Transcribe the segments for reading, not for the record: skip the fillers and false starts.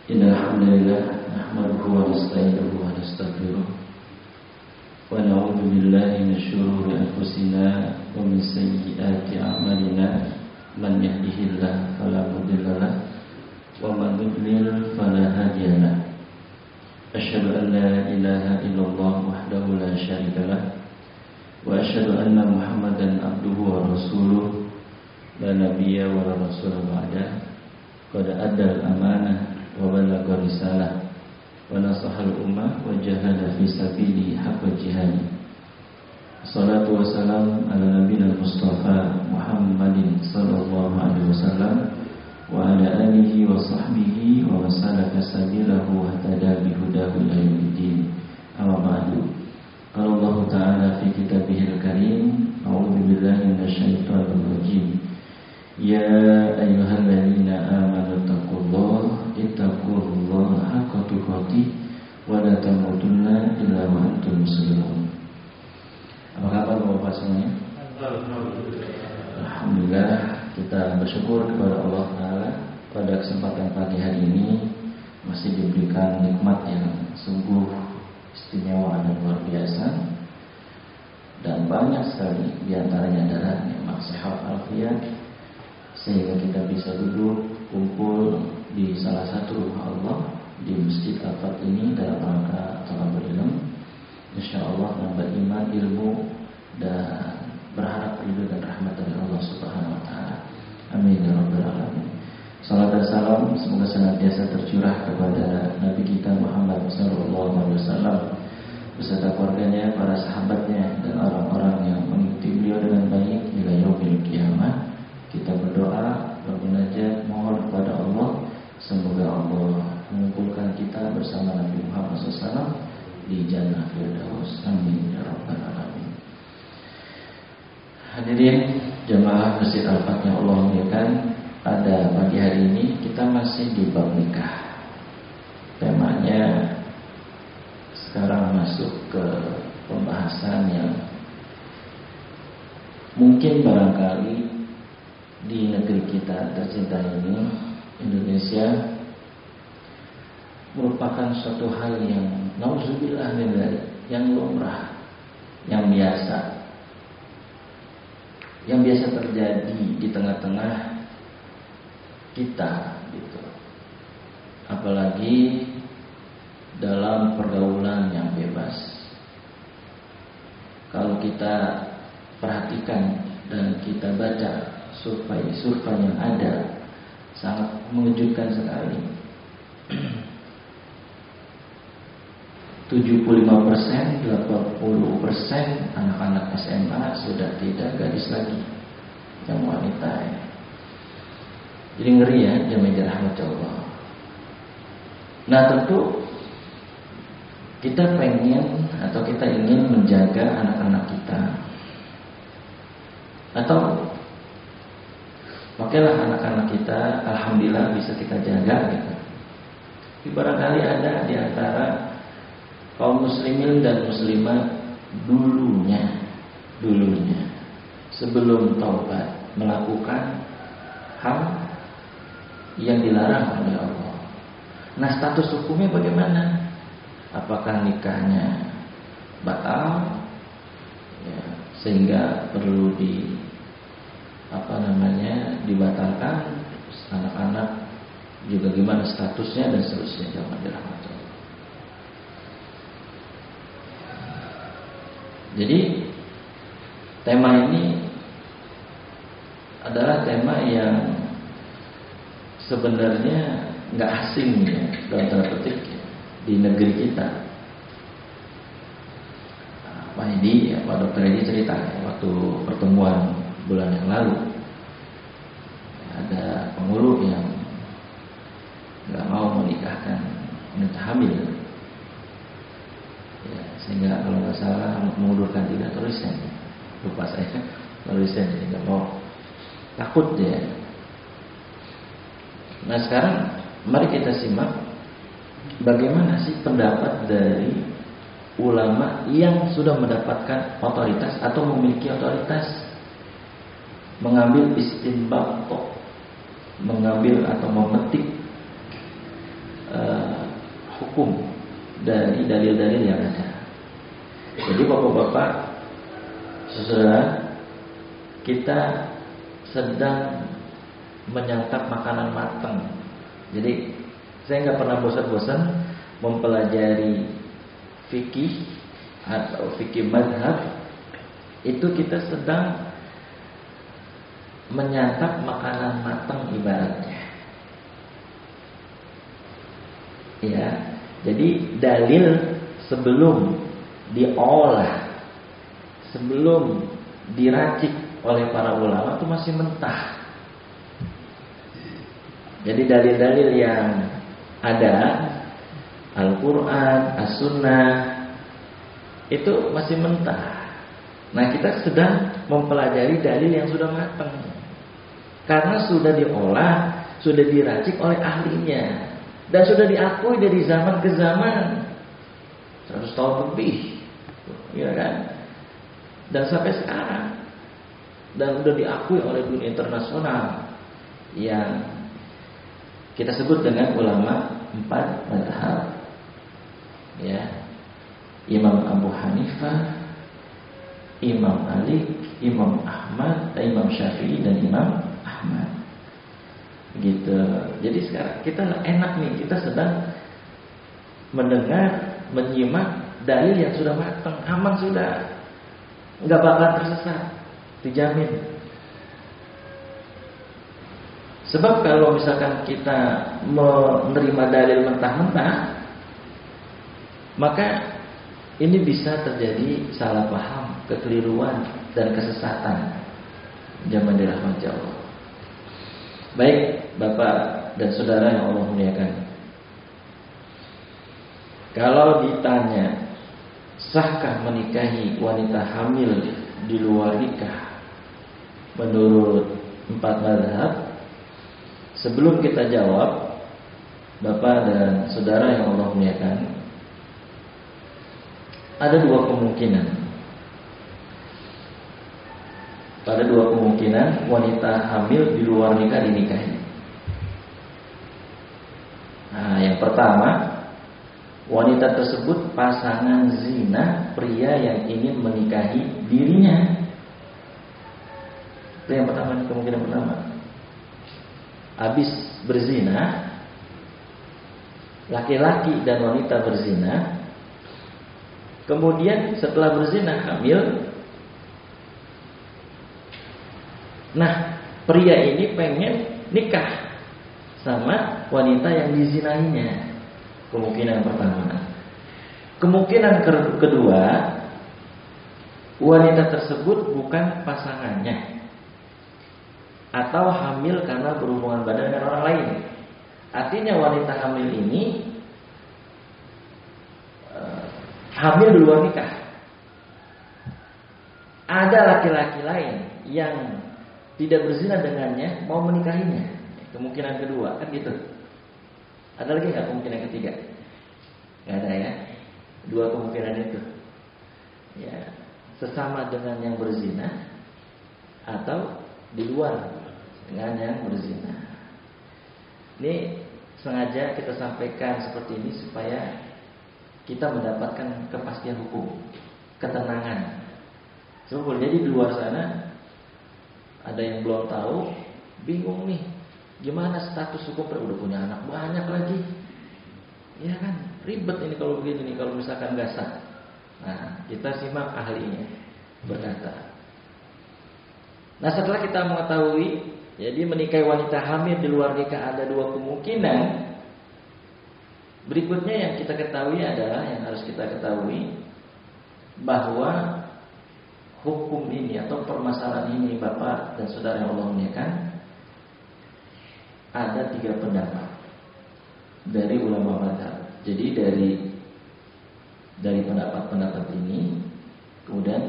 Innal hamdalillah nahmaduhu wa nasta'inuhu wa nastaghfiruh wa na'udzu billahi min shururi anfusina wa min sayyiati a'malina man yahdihillahu fala mudilla lahu wa man yudlil fala hadiya lahu. Asyhadu an la ilaha illallah wahdahu la syarika lahu wa asyhadu anna Muhammadan abduhu wa rasuluh la nabiyya wa la rasula ba'da. Qad adda al-amanah wa balagha risalah wa nasaha al-ummah wa jahada fi sabilihi haqqa jihadi. Salatu wassalamu ala nabiyina Mustafa Muhammadin sallallahu alaihi wasallam wa ala alihi wa sahbihi wa salaka sabilahu wa tada bihudahu ila yaumiddin. Amma ba'du. Qala Allah Ta'ala fi kitabihil karim, a'udzu billahi minasyaitonir rajim. Ya ayyuhalladzina amanu taqullaha ittaqullaha haqqa tuqatih wa la tamutunna illa wa antum muslimun. Apa kabar Bapak semuanya? Alhamdulillah, kita bersyukur kepada Allah Ta'ala pada kesempatan pagi hari ini masih diberikan nikmat yang sungguh istimewa dan luar biasa, dan banyak sekali diantaranya adalah nikmat sehat afiat, sehingga kita bisa duduk kumpul di salah satu rumah Allah di Masjid Al-Fat ini dalam rangka talabul ilm, insyaallah nambah iman, ilmu, dan berharap ridho dan rahmat dari Allah Subhanahu wa taala. Amin ya rabbal alamin. Salam dan salam semoga senantiasa tercurah kepada Nabi kita Muhammad sallallahu alaihi wasallam beserta keluarganya, para sahabatnya, dan orang-orang yang mengikuti beliau dengan baik hingga yaumil qiyamah. Kita berdoa, bermunajat, mohon kepada Allah semoga Allah mengumpulkan kita bersama Nabi Muhammad SAW di Jannah Firdaus. Amin ya rabbal alamin. Hadirin jemaah Masjid Al-Fat yang Allah muliakan, pada pagi hari ini kita masih di bab nikah. Temanya sekarang masuk ke pembahasan yang mungkin barangkali di negeri kita tercinta ini, Indonesia, merupakan suatu hal yang nauzubillah min dzalik, yang lumrah, yang biasa terjadi di tengah-tengah kita gitu. Apalagi dalam pergaulan yang bebas. Kalau kita perhatikan dan kita baca survei yang ada, sangat mengejutkan sekali. 75%, 80% anak-anak SMA sudah tidak gadis lagi, yang wanita ya. Jadi ngeri ya, jamaah rahmat Allah. Nah tentu kita pengen atau kita ingin menjaga anak-anak kita, atau makanya anak-anak kita alhamdulillah bisa kita jaga gitu. Barangkali ada di antara kaum muslimin dan muslimat dulunya sebelum taubat melakukan hal yang dilarang oleh Allah. Nah, status hukumnya bagaimana? Apakah nikahnya batal ya, sehingga perlu dibatalkan, anak-anak juga gimana statusnya dan seterusnya. Jangan dirahmati. Jadi tema ini adalah tema yang sebenarnya nggak asing ya, dalam tanda petik ya, di negeri kita. Pak Edi, Pak Dokter Edi cerita ya, waktu pertemuan bulan yang lalu, ada pengurus yang nggak mau menikahkan wanita hamil ya, sehingga kalau nggak salah mengundurkan 3 tulisan, lupa saya tulisan, jadi nggak mau, takut dia. Nah sekarang mari kita simak bagaimana sih pendapat dari ulama yang sudah mendapatkan otoritas atau memiliki otoritas mengambil istinbat, mengambil atau memetik hukum dari dalil-dalil yang ada. Jadi bapak-bapak, saudara, kita sedang menyantap makanan matang. Jadi saya nggak pernah bosan-bosan mempelajari fikih atau fikih madhab. Itu kita sedang menyantap makanan matang ibaratnya. Ya, jadi dalil sebelum diolah, sebelum diracik oleh para ulama itu masih mentah. Jadi dalil-dalil yang ada, Al-Quran, As-Sunnah, itu masih mentah. Nah, kita sedang mempelajari dalil yang sudah matang, karena sudah diolah, sudah diracik oleh ahlinya, dan sudah diakui dari zaman ke zaman, 100 tahun lebih, ya kan? Dan sampai sekarang, dan sudah diakui oleh dunia internasional yang kita sebut dengan ulama 4 mazhab, ya, Imam Abu Hanifah, Imam Malik, Imam Ahmad, Imam Syafi'i, dan Imam Ahmad. Gitu. Jadi sekarang kita enak nih, kita sedang mendengar, menyimak dalil yang sudah matang, aman sudah, nggak bakal tersesat, dijamin. Sebab kalau misalkan kita menerima dalil mentah-mentah, maka ini bisa terjadi salah paham, kekeliruan, dan kesesatan. Zaman dirahmati Allah. Baik, Bapak dan Saudara yang Allah muliakan, kalau ditanya sahkah menikahi wanita hamil di luar nikah menurut 4 mazhab, sebelum kita jawab, Bapak dan Saudara yang Allah muliakan, ada 2 kemungkinan. Ada 2 kemungkinan wanita hamil di luar nikah dinikahi. Nah, yang pertama, wanita tersebut pasangan zina pria yang ingin menikahi dirinya. Itu yang pertama, kemungkinan pertama. Habis berzina, laki-laki dan wanita berzina, kemudian setelah berzina hamil. Nah, pria ini pengen nikah sama wanita yang dizinahinya. Kemungkinan pertama. Kemungkinan kedua, wanita tersebut bukan pasangannya, atau hamil karena berhubungan badan dengan orang lain. Artinya wanita hamil ini hamil di luar nikah. Ada laki-laki lain yang tidak berzina dengannya mau menikahinya. Kemungkinan kedua, kan gitu. Ada lagi nggak kemungkinan ketiga? Nggak ada ya. 2 kemungkinan itu. Ya, sesama dengan yang berzina atau di luar dengan yang berzina. Ini sengaja kita sampaikan seperti ini supaya kita mendapatkan kepastian hukum, ketenangan. Sebab jadi di luar sana ada yang belum tahu, bingung nih, gimana status hukum, udah punya anak banyak lagi, ya kan, ribet ini kalau begini nih, kalau misalkan nggak sah. Nah, kita simak ahlinya berkata. Nah, setelah kita mengetahui, jadi menikahi wanita hamil di luar nikah ada 2 kemungkinan. Berikutnya yang kita ketahui adalah, yang harus kita ketahui, bahwa hukum ini atau permasalahan ini, Bapak dan Saudara yang Allah muliakan, ada 3 pendapat dari ulama mazhab. Jadi dari pendapat-pendapat ini kemudian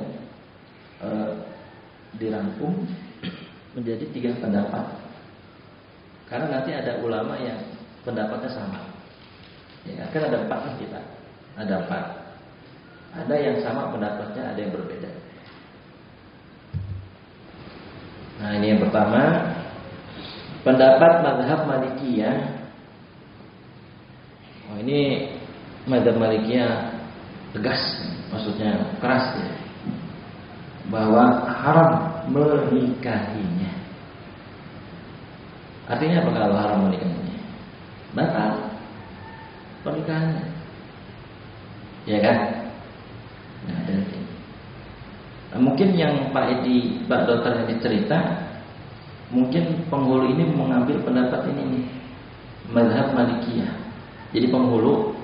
dirangkum menjadi 3 pendapat. Karena nanti ada ulama yang pendapatnya sama. Ya, kan ada 4 nih kita. Ada 4. Ada yang sama pendapatnya, ada yang berbeda. Nah, ini yang pertama, pendapat mazhab Malikiyah. Oh, ini Madzhab Malikiyah tegas, maksudnya keras ya, bahwa haram menikahinya. Artinya apa kalau haram menikahinya? Batal pernikahannya, ya kan? Nah, mungkin yang Pak Edi, Pak Dokter yang cerita, mungkin penghulu ini mengambil pendapat ini nih, mazhab Malikiyah. Jadi penghulu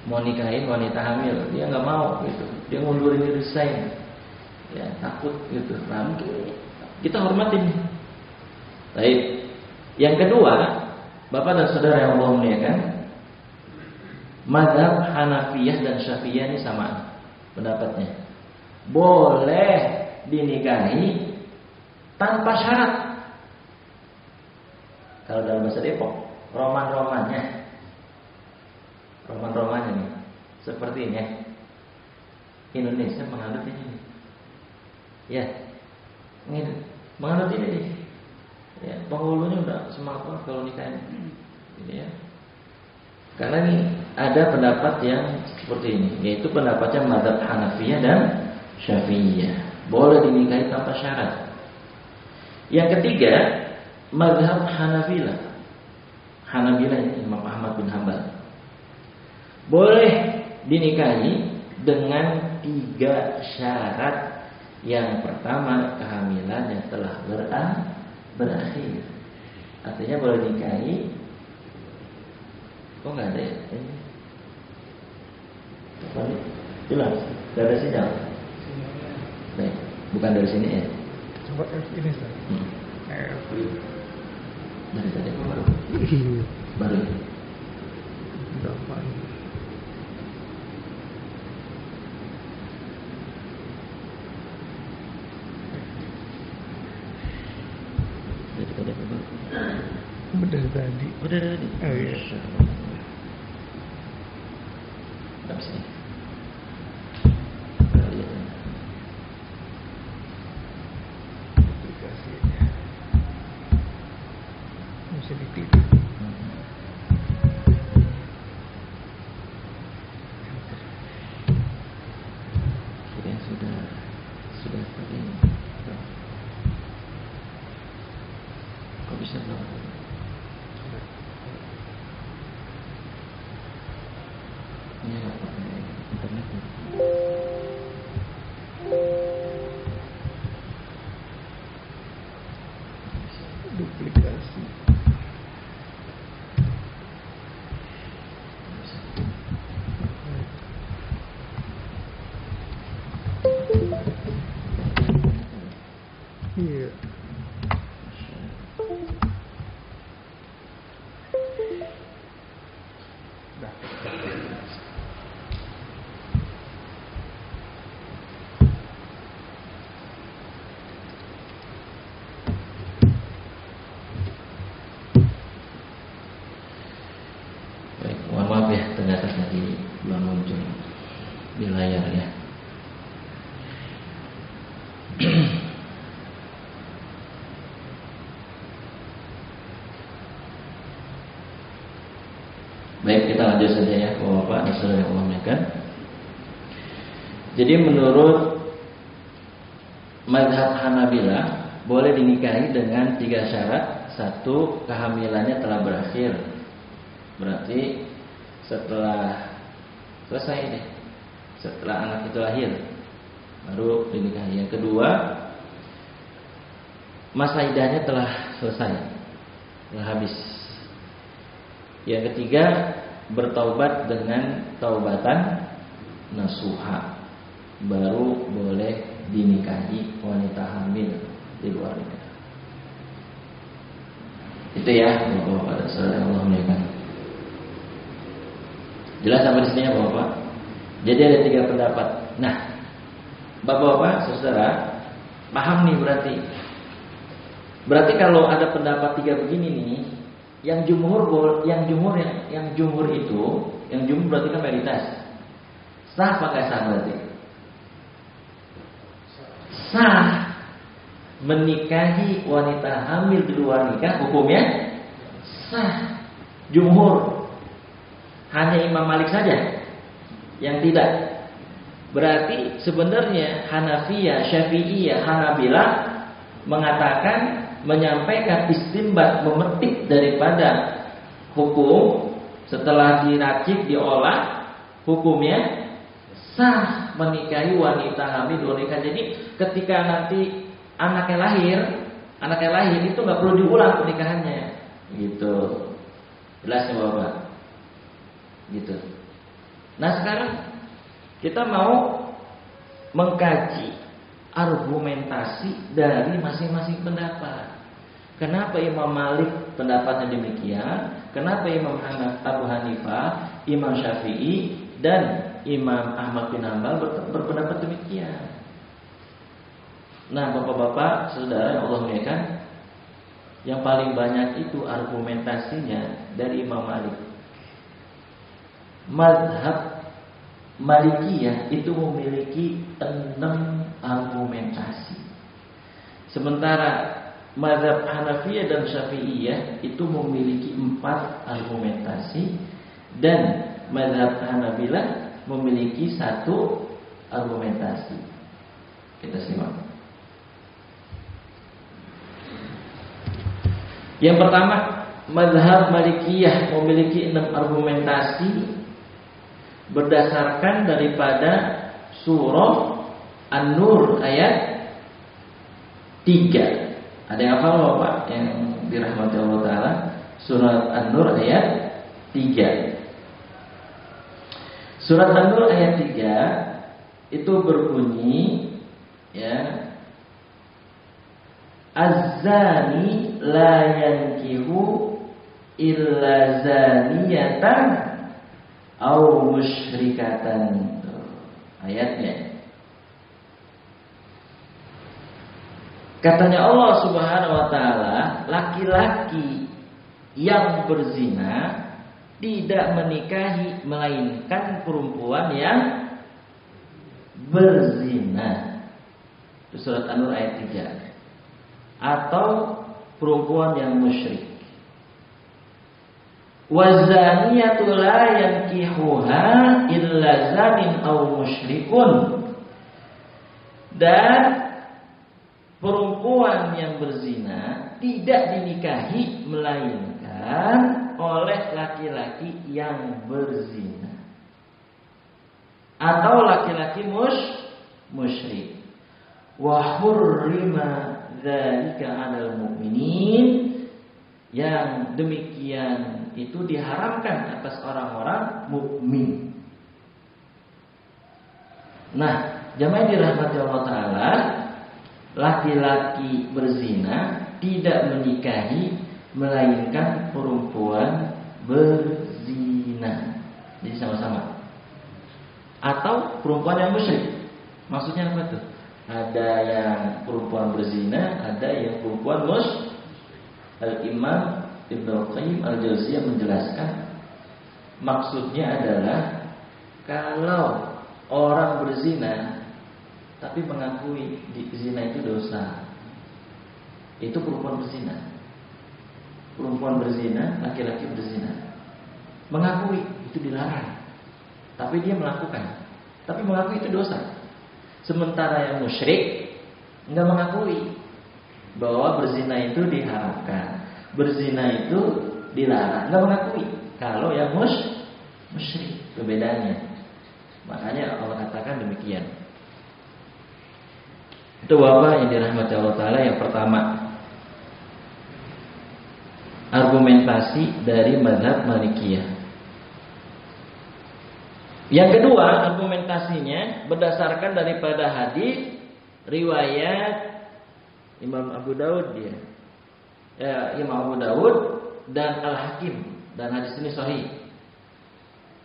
mau nikahin wanita hamil, dia nggak mau gitu, dia ngundurin diri, resign, ya takut gitu. Nah, mungkin kita hormatin. Baik. Yang kedua, Bapak dan Saudara yang Allah muliakan, mazhab Hanafiyah dan Syafi'iyah ini sama pendapatnya. Boleh dinikahi tanpa syarat. Kalau dalam bahasa Depok, roman-romannya nih, sepertinya Indonesia menganut ini, ya, menganut ini nih. Ya, penghulunya udah semangat kalau nikahin, ini ya. Karena ini ada pendapat yang seperti ini, yaitu pendapatnya mazhab Hanafiyah dan Syafi'iyah, boleh dinikahi tanpa syarat. Yang ketiga, mazhab Hanabilah ini Imam Ahmad bin Hanbal, boleh dinikahi dengan 3 syarat. Yang pertama, kehamilan yang telah berakhir. Artinya boleh dinikahi. Kok nggak ada ya? Jelas, nggak ada sinyal. Baik, bukan dari sini ya. Coba ini Ustaz. Dari tadi baru. Berapa? Udah tadi. Udah tadi. Oh iya. Berapa sih? Aplikasinya. Bisa dititik. Sudah tadi. Kok bisa belum? Ini nggak pakai internet. Duplikasi. Iya. Baik, mohon maaf ya, ternyata tadi belum muncul di layar ya. Baik, kita lanjut saja ya, Bapak dan Saudara yang Allah muliakan. Jadi menurut mazhab Hanabilah boleh dinikahi dengan 3 syarat. 1, kehamilannya telah berakhir. Berarti setelah selesai deh, setelah anak itu lahir baru dinikahi. Yang kedua, masa iddahnya telah selesai, telah habis. Yang ketiga, bertaubat dengan taubatan nasuha, baru boleh dinikahi wanita hamil di luar nikah. Itu ya, Bapak-bapak dan Saudara yang Allah muliakan. Jelas sampai di sini ya, Bapak? Jadi ada 3 pendapat. Nah, Bapak-bapak, Saudara, paham nih berarti. Berarti kalau ada pendapat 3 begini nih, yang jumhur berarti kan mayoritas. Sah apa nggak sah berarti? Sah. Menikahi wanita hamil di luar nikah hukumnya sah. Jumhur. Hanya Imam Malik saja yang tidak. Berarti sebenarnya Hanafiyah, Syafi'iyah, Hanabilah mengatakan, menyampaikan istinbat, memetik daripada hukum setelah diracik, diolah, hukumnya sah menikahi wanita hamil 2 nikah. Jadi ketika nanti anaknya lahir itu nggak perlu diulang pernikahannya, gitu. Jelas ya Bapak? Gitu. Nah sekarang kita mau mengkaji argumentasi dari masing-masing pendapat. Kenapa Imam Malik pendapatnya demikian? Kenapa Imam Abu Hanifah, Imam Syafi'i, dan Imam Ahmad bin Hanbal berpendapat demikian? Nah, bapak-bapak, saudara yang Allah muliakan, yang paling banyak itu argumentasinya dari Imam Malik. Mazhab Malikiyah itu memiliki 6 argumentasi. Sementara mazhab Hanafiyah dan Syafi'iyah itu memiliki 4 argumentasi, dan mazhab Hanabilah memiliki 1 argumentasi. Kita simak. Yang pertama, mazhab Malikiyah memiliki 6 argumentasi berdasarkan daripada surah An-Nur ayat 3. Ada yang hafal Bapak yang dirahmati Allah Ta'ala? Surat An-Nur ayat 3. Surat An-Nur ayat 3 itu berbunyi, ya, Az-zani la yankihu illa zaniyatan aw musyrikatan. Ayatnya. Katanya Allah Subhanahu wa taala, laki-laki yang berzina tidak menikahi melainkan perempuan yang berzina. Itu surat An-Nur ayat 3. Atau perempuan yang musyrik. Wazaniyatu la yankihuha illa zanin aw musyrikun. Dan perempuan yang berzina tidak dinikahi melainkan oleh laki-laki yang berzina atau laki-laki musyrik. Wa hurrima dzalika 'alal mu'minin. Yang demikian itu diharamkan atas orang-orang mukmin. Nah, jamaah dirahmati Allah Ta'ala, laki-laki berzina tidak menikahi melainkan perempuan berzina. Jadi sama-sama. Atau perempuan yang musyrik. Maksudnya apa tuh? Ada yang perempuan berzina, ada yang perempuan musyrik. Al-Imam Ibnu Qayyim Al-Jauziyah menjelaskan, maksudnya adalah kalau orang berzina tapi mengakui zina itu dosa, itu perempuan berzina. Perempuan berzina, laki-laki berzina, mengakui itu dilarang, tapi dia melakukan, tapi mengakui itu dosa. Sementara yang musyrik enggak mengakui bahwa berzina itu diharamkan, berzina itu dilarang, enggak mengakui. Kalau yang musyrik, perbedaannya. Makanya Allah katakan demikian. Itu Bapak yang dirahmati Allah Ta'ala. Yang pertama, argumentasi dari mazhab Malikiyah. Yang kedua, argumentasinya berdasarkan daripada hadis riwayat Imam Abu Daud Imam Abu Daud dan Al-Hakim, dan hadis ini sahih.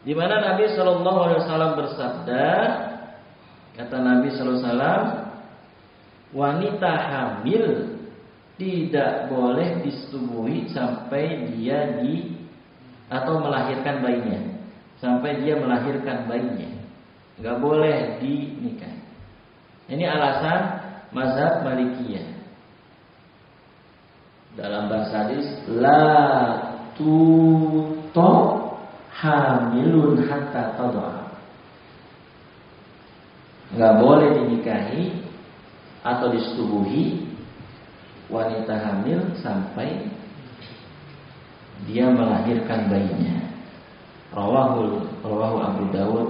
Di mana Nabi sallallahu alaihi wasallam bersabda, kata Nabi sallallahu alaihi wasallam, wanita hamil tidak boleh disetubuhi sampai dia atau melahirkan bayinya, sampai dia melahirkan bayinya, enggak boleh dinikahi. Ini alasan mazhab Malikiyah. Dalam bahasa hadis, la tuto hamilun hatta tadha. nggak boleh dinikahi atau disetubuhi wanita hamil sampai dia melahirkan bayinya. Rawahu Abu Dawud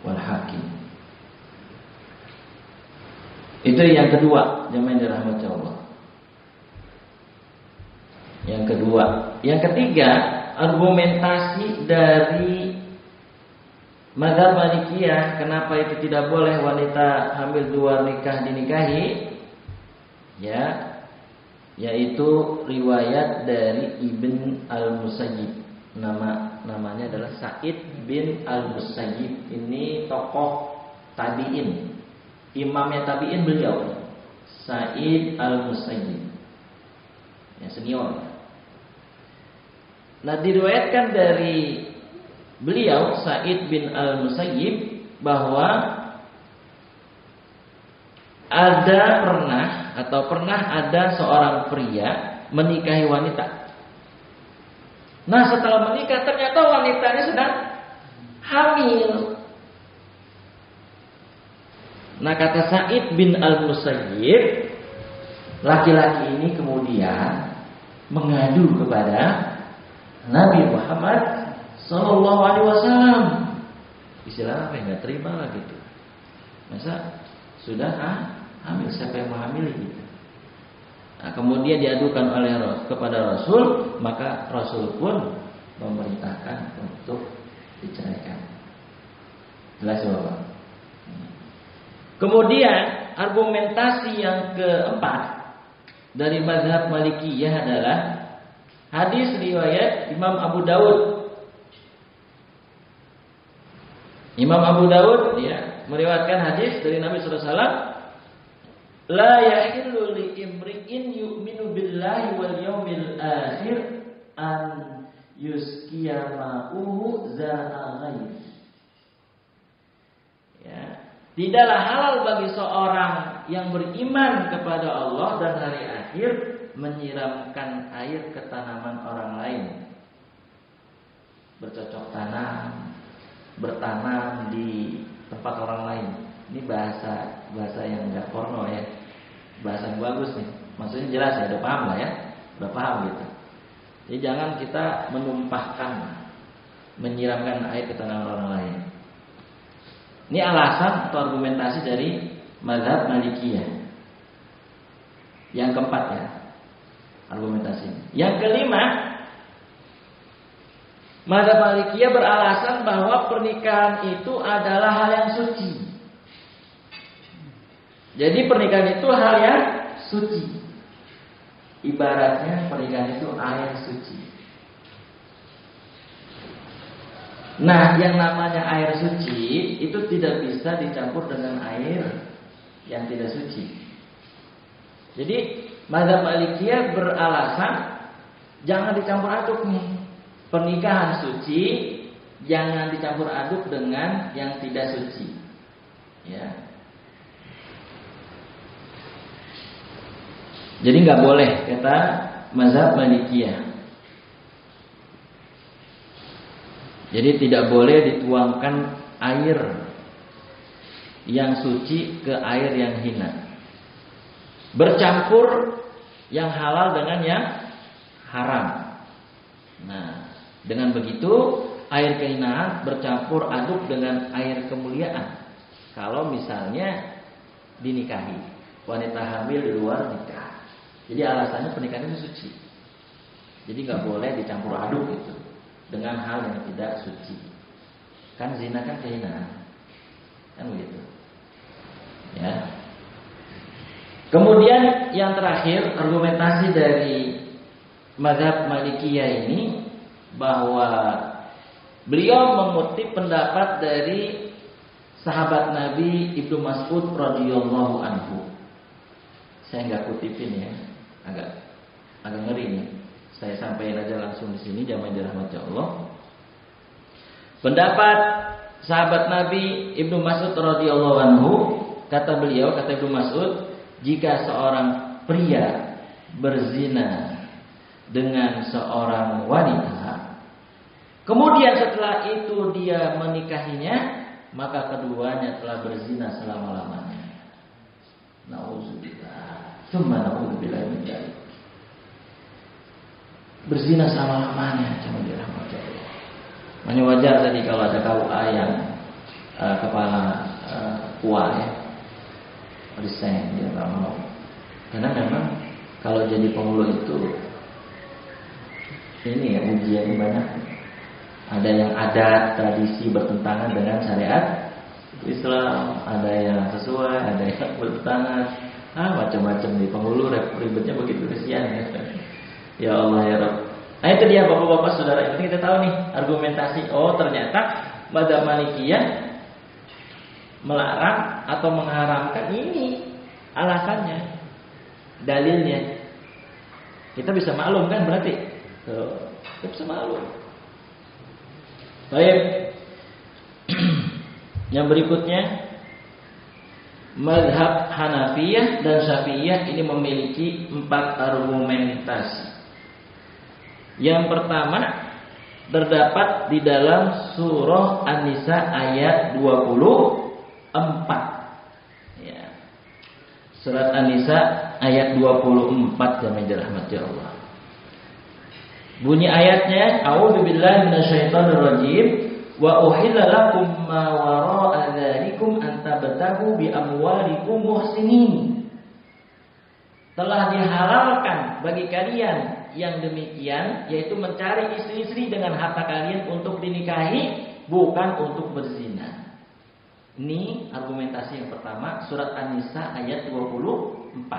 wal Hakim. Itu yang kedua, jemaah dirahmati Allah. Yang kedua, yang ketiga, argumentasi dari mazhab Malikiyah kenapa itu tidak boleh wanita hamil luar nikah dinikahi, ya, yaitu riwayat dari Ibn al-Musayyib. Namanya adalah Sa'id bin al-Musayyib. Ini tokoh tabi'in, imamnya tabi'in beliau, Sa'id al-Musayyib, ya, senior. Nah, diriwayatkan dari beliau Sa'id bin al-Musayyib bahwa pernah ada seorang pria menikahi wanita. Nah, setelah menikah ternyata wanitanya sedang hamil. Nah, kata Sa'id bin al-Musayyib, laki-laki ini kemudian mengadu kepada Nabi Muhammad Sallallahu Alaihi Wasallam. Istilah apa yang nggak terima lah gitu. Masa sudah hamil, siapa yang menghamili gitu. Nah, kemudian diadukan kepada Rasul, maka Rasul pun memerintahkan untuk diceraikan. Jelas ya Bapak? Kemudian argumentasi yang keempat dari mazhab Malikiyah adalah hadis riwayat Imam Abu Dawud. Imam Abu Dawud meriwayatkan hadis dari Nabi sallallahu alaihi wasallam, la yahillu li imri'in yu'minu billahi wal yawmil akhir an yuskiya ma'uhu zana ghaib. Ya, tidaklah halal bagi seorang yang beriman kepada Allah dan hari akhir menyiramkan air ke tanaman orang lain. Bercocok tanam, bertanam di tempat orang lain. Ini bahasa yang enggak porno ya. Bahasa yang bagus nih. Maksudnya jelas ya, udah paham lah ya. Udah paham gitu. Jadi jangan kita menumpahkan, menyiramkan air ke tanaman orang lain. Ini alasan atau argumentasi dari mazhab Malikiyah. Yang keempat ya, argumentasi. Yang kelima, mazhab Malikiyah beralasan bahwa pernikahan itu adalah hal yang suci. Jadi pernikahan itu hal yang suci. Ibaratnya pernikahan itu air suci. Nah, yang namanya air suci itu tidak bisa dicampur dengan air yang tidak suci. Jadi mazhab Malikiyah beralasan jangan dicampur aduk nih. Pernikahan suci jangan dicampur aduk dengan yang tidak suci. Ya. Jadi nggak boleh kata mazhab Malikiyah. Jadi tidak boleh dituangkan air yang suci ke air yang hina. Bercampur yang halal dengan yang haram. Nah, dengan begitu air kehinaan bercampur aduk dengan air kemuliaan. Kalau misalnya dinikahi, wanita hamil di luar nikah. Jadi alasannya pernikahan itu suci. Jadi nggak boleh dicampur aduk gitu dengan hal yang tidak suci. Kan zina kan kehinaan, kan begitu. Ya. Kemudian yang terakhir argumentasi dari mazhab Malikiyah ini bahwa beliau mengutip pendapat dari sahabat Nabi Ibnu Mas'ud radhiyallahu anhu. Saya nggak kutipin ya, agak ngeri nih. Saya sampaikan aja langsung di sini, jamaah dirahmati Allah. Pendapat sahabat Nabi Ibnu Mas'ud radhiyallahu anhu, kata beliau, kata Ibnu Mas'ud, jika seorang pria berzina dengan seorang wanita, kemudian setelah itu dia menikahinya, maka keduanya telah berzina selama-lamanya. Nauzubillah. Tsumma na'udzubillah min dzalik. Berzina selama-lamanya, cuma dirahmati Allah. Makanya wajar tadi kalau ada KUA yang kepala kuah ya, resign dia nggak mau. Karena memang kalau jadi penghulu itu ini ya ujian banyak. Ada yang adat tradisi bertentangan dengan syariat Islam, ada yang sesuai, ada yang bertentangan, macam-macam nih penghulu ribetnya begitu kesian ya. Ya Allah ya Rabb. Nah itu dia bapak-bapak saudara, ini kita tahu nih argumentasi. Oh ternyata mazhab Malikiyah melarang atau mengharamkan ini alasannya, dalilnya. Kita bisa maklum kan berarti? Kita bisa maklum. Baik. Yang berikutnya, mazhab Hanafiyah dan Syafi'iyah ini memiliki 4 argumentasi. Yang pertama terdapat di dalam surah An-Nisa ayat 24. Ya. Surat An-Nisa ayat 24 yang dirahmati Allah. Bunyi ayatnya, A'udzubillahi minasyaitonirrajim, wa uhilla lakum ma wara'a dzalikum an tabtagu bi amwalikum muhsinin. Telah dihalalkan bagi kalian yang demikian, yaitu mencari istri-istri dengan harta kalian untuk dinikahi, bukan untuk berzina. Ini argumentasi yang pertama, surat An-Nisa ayat 24,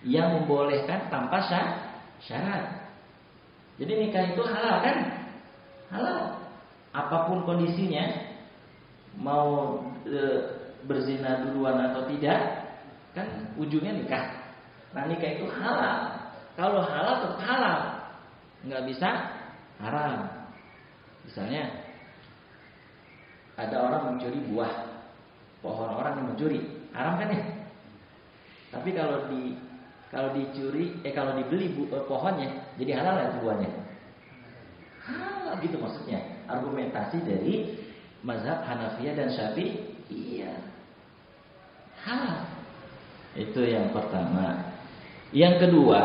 yang membolehkan tanpa syarat. Jadi nikah itu halal kan? Halal. Apapun kondisinya, mau berzina duluan atau tidak, kan ujungnya nikah. Nah nikah itu halal. Kalau halal tetap halal, nggak bisa haram. Misalnya ada orang mencuri buah pohon orang yang mencuri, haram kan ya? Tapi kalau dicuri, kalau dibeli pohonnya, jadi halal ya buahnya. Halal gitu maksudnya. Argumentasi dari mazhab Hanafiyah dan Syafi'iyah. Halal. Itu yang pertama. Yang kedua,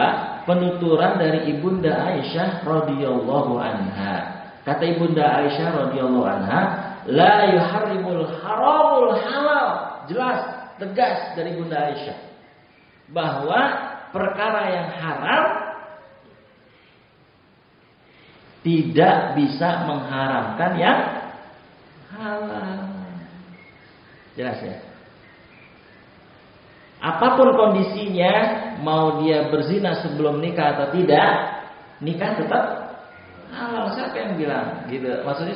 penuturan dari Ibunda Aisyah radhiyallahu anha. Kata Ibunda Aisyah radhiyallahu anha, la yuharrimul haramul halal. Jelas, tegas dari Ibunda Aisyah bahwa perkara yang haram tidak bisa mengharamkan yang halal. Jelas ya? Apapun kondisinya, mau dia berzina sebelum nikah atau tidak, nikah tetap halal. Siapa yang bilang gitu? Maksudnya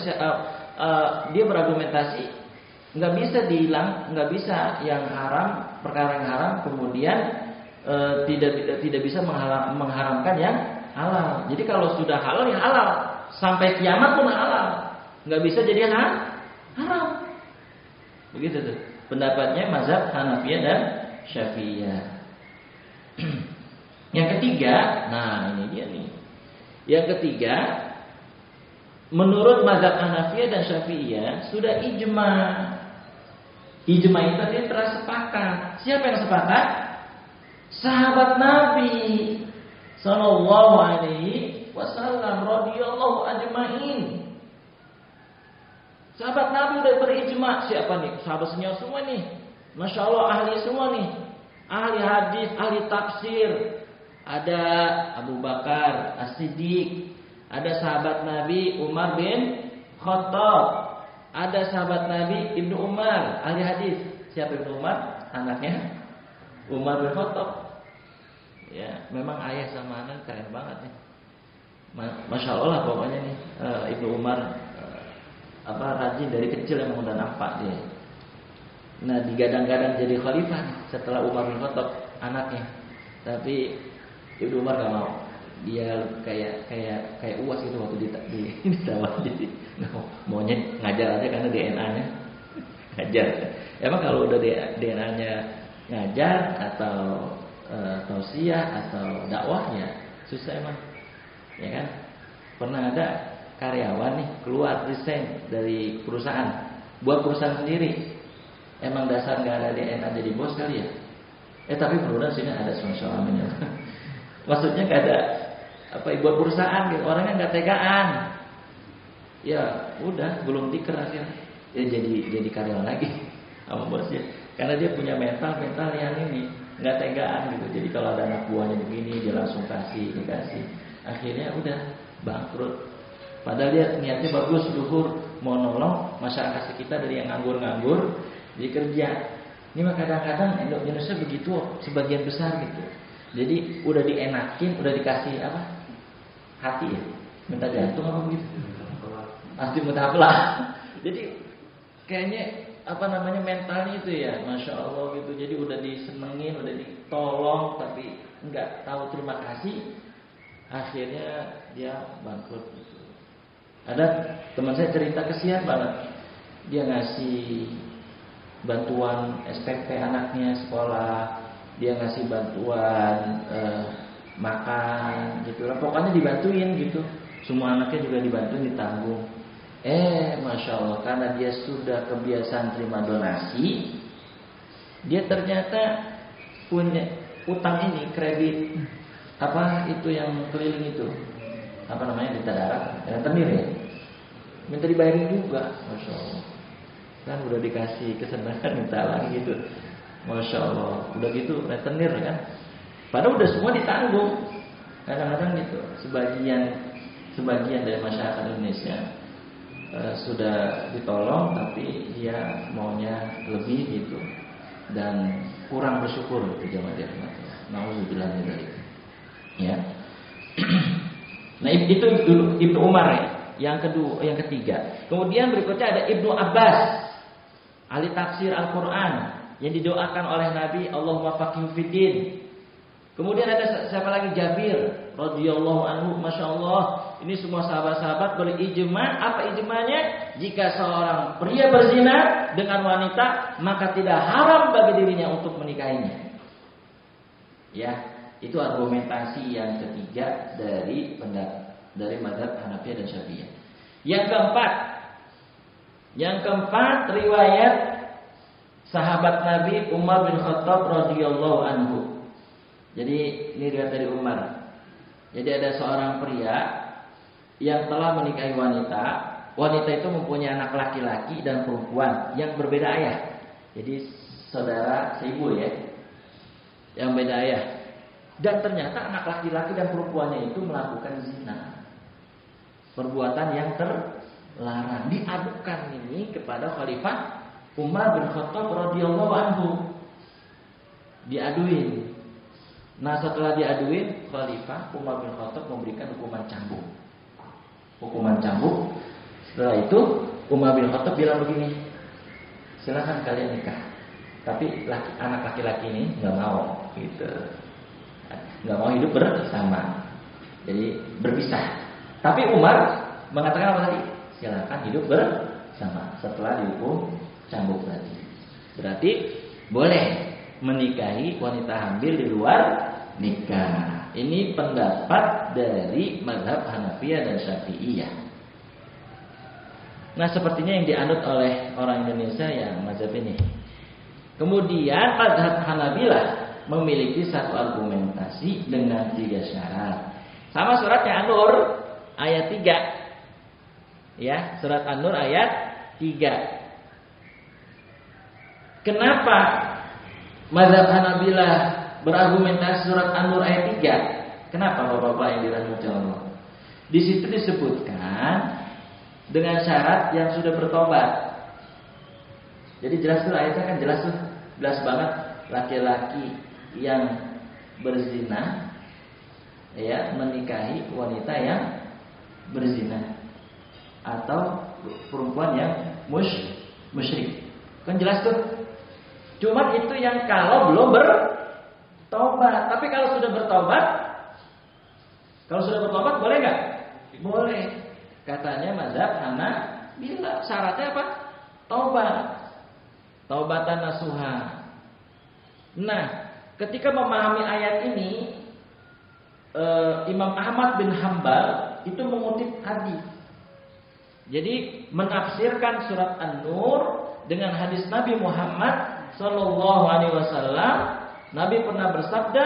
dia berargumentasi nggak bisa dihilang, nggak bisa yang haram, perkara yang haram kemudian tidak bisa mengharamkan yang halal. Jadi kalau sudah halal ya halal, sampai kiamat pun halal, nggak bisa jadi haram. Begitu tuh pendapatnya mazhab Hanafiyah dan Syafi'iyah. Yang ketiga, nah ini dia nih. Yang ketiga, menurut mazhab Hanafiyah dan Syafi'iyah sudah ijma. Ijma itu artinya telah sepakat. Siapa yang sepakat? Sahabat Nabi sallallahu alaihi wasallam radhiyallahu ajmain. Sahabat Nabi udah berijma. Siapa nih? Sahabatnya semua nih. Masya Allah ahli semua nih. Ahli hadis, ahli tafsir. Ada Abu Bakar As-Siddiq, ada sahabat Nabi Umar bin Khattab, ada sahabat Nabi Ibnu Umar, ahli hadis. Siapa Ibnu Umar? Anaknya Umar bin Khattab. Ya, memang ayah sama anak keren banget nih. Masya Allah pokoknya nih Ibnu Umar rajin dari kecil emang udah nampak dia. Nah digadang-gadang jadi khalifah setelah Umar bin Khattab anaknya. Tapi Ibnu Umar gak mau. Dia kayak uas gitu waktu ditawar. Jadi maunya ngajar aja karena DNA-nya ngajar. Emang kalau udah DNA-nya ngajar atau tausiah atau dakwahnya susah emang. Ya kan? Pernah ada karyawan nih keluar resign dari perusahaan. buat perusahaan sendiri. Emang dasar nggak ada DNA jadi bos kali ya? Tapi mudah sini ada suaminya. Maksudnya nggak ada buat perusahaan gitu. Orangnya nggak tegaan. Ya udah belum diker akhirnya. Ya jadi karyawan lagi sama bosnya. Karena dia punya mental yang ini nggak tegaan gitu. Jadi kalau ada anak buahnya begini dia langsung dikasih. Akhirnya udah bangkrut. Padahal dia niatnya bagus, luhur, mau nolong masyarakat sekitar dari yang nganggur-nganggur, jadi kerja. Ini mah kadang-kadang Indonesia begitu, sebagian besar gitu. Jadi udah dienakin, udah dikasih hati ya, minta jantung apa begitu, pasti minta apalah. Jadi kayaknya mentalnya itu ya, masya Allah gitu. Jadi udah disenengin, udah ditolong, tapi nggak tahu terima kasih. Akhirnya dia bangkrut gitu. Ada teman saya cerita kesian banget. Dia ngasih bantuan SPP anaknya sekolah, dia ngasih bantuan makan gitu lah. Pokoknya dibantuin gitu. Semua anaknya juga dibantuin, ditanggung. Masya Allah, karena dia sudah kebiasaan terima donasi, dia ternyata punya utang ini, kredit itu yang keliling itu, di darat, rentenir ya, minta dibayarin juga, masya Allah. Kan udah dikasih kesenangan minta lagi gitu, masya Allah. Udah gitu rentenir kan, padahal udah semua ditanggung. Kadang-kadang gitu, sebagian dari masyarakat Indonesia sudah ditolong, tapi dia maunya lebih gitu dan kurang bersyukur gitu jamaah dirahmati. Nauzubillah min dzalik. Ya. Nah itu dulu Ibnu Umar ya. Yang ketiga. Kemudian berikutnya ada Ibnu Abbas, ahli tafsir Al-Quran, yang didoakan oleh Nabi, Allahumma faqihhu fiddin. Kemudian ada siapa lagi? Jabir radhiyallahu anhu, masya Allah. Ini semua sahabat-sahabat berijma. Apa ijmanya? Jika seorang pria berzina dengan wanita, maka tidak haram bagi dirinya untuk menikahinya. Ya, itu argumentasi yang ketiga dari mazhab Hanafiyah dan Syafi'iyah. Yang keempat riwayat sahabat Nabi Umar bin Khattab radhiyallahu anhu. Jadi ini riwayat dari Umar. Jadi ada seorang pria yang telah menikahi wanita. Wanita itu mempunyai anak laki-laki dan perempuan yang berbeda ayah. Jadi saudara seibu ya, yang beda ayah. Dan ternyata anak laki-laki dan perempuannya itu melakukan zina, perbuatan yang terlarang. Diadukan ini kepada Khalifah Umar bin Khattab radhiyallahu anhu. Diaduin. Nah setelah diaduin, Khalifah Umar bin Khattab memberikan hukuman cambuk. Setelah itu Umar bin Khattab bilang begini, silakan kalian nikah, tapi anak laki-laki ini nggak mau, gitu, nggak mau hidup bersama, jadi berpisah. Tapi Umar mengatakan apa tadi? Silakan hidup bersama setelah dihukum cambuk tadi. Berarti boleh menikahi wanita hamil di luar nikah. Ini pendapat dari mazhab Hanafiyah dan Syafi'iyah. Nah, sepertinya yang dianut oleh orang Indonesia yang mazhab ini. Kemudian mazhab Hanabilah memiliki satu argumentasi dengan 3 syarat. Sama suratnya An-Nur ayat 3. Ya, surat An-Nur ayat 3. Kenapa mazhab Hanabilah berargumentasi surat An-Nur ayat 3? Kenapa Bapak-bapak yang dirahmati Allah? Di situ disebutkan dengan syarat yang sudah bertobat. Jadi jelas tuh ayatnya kan jelas banget, laki-laki yang berzina ya menikahi wanita yang berzina atau perempuan yang musyrik. Kan jelas tuh. Cuma itu yang kalau belum bertobat. Tapi kalau sudah bertobat boleh nggak? Boleh. Katanya mazhab Hanabilah syaratnya apa? Taubatan nasuha. Nah, ketika memahami ayat ini, Imam Ahmad bin Hambal itu mengutip hadis Jadi menafsirkan surat An-Nur dengan hadis Nabi Muhammad sallallahu alaihi wasallam, Nabi pernah bersabda,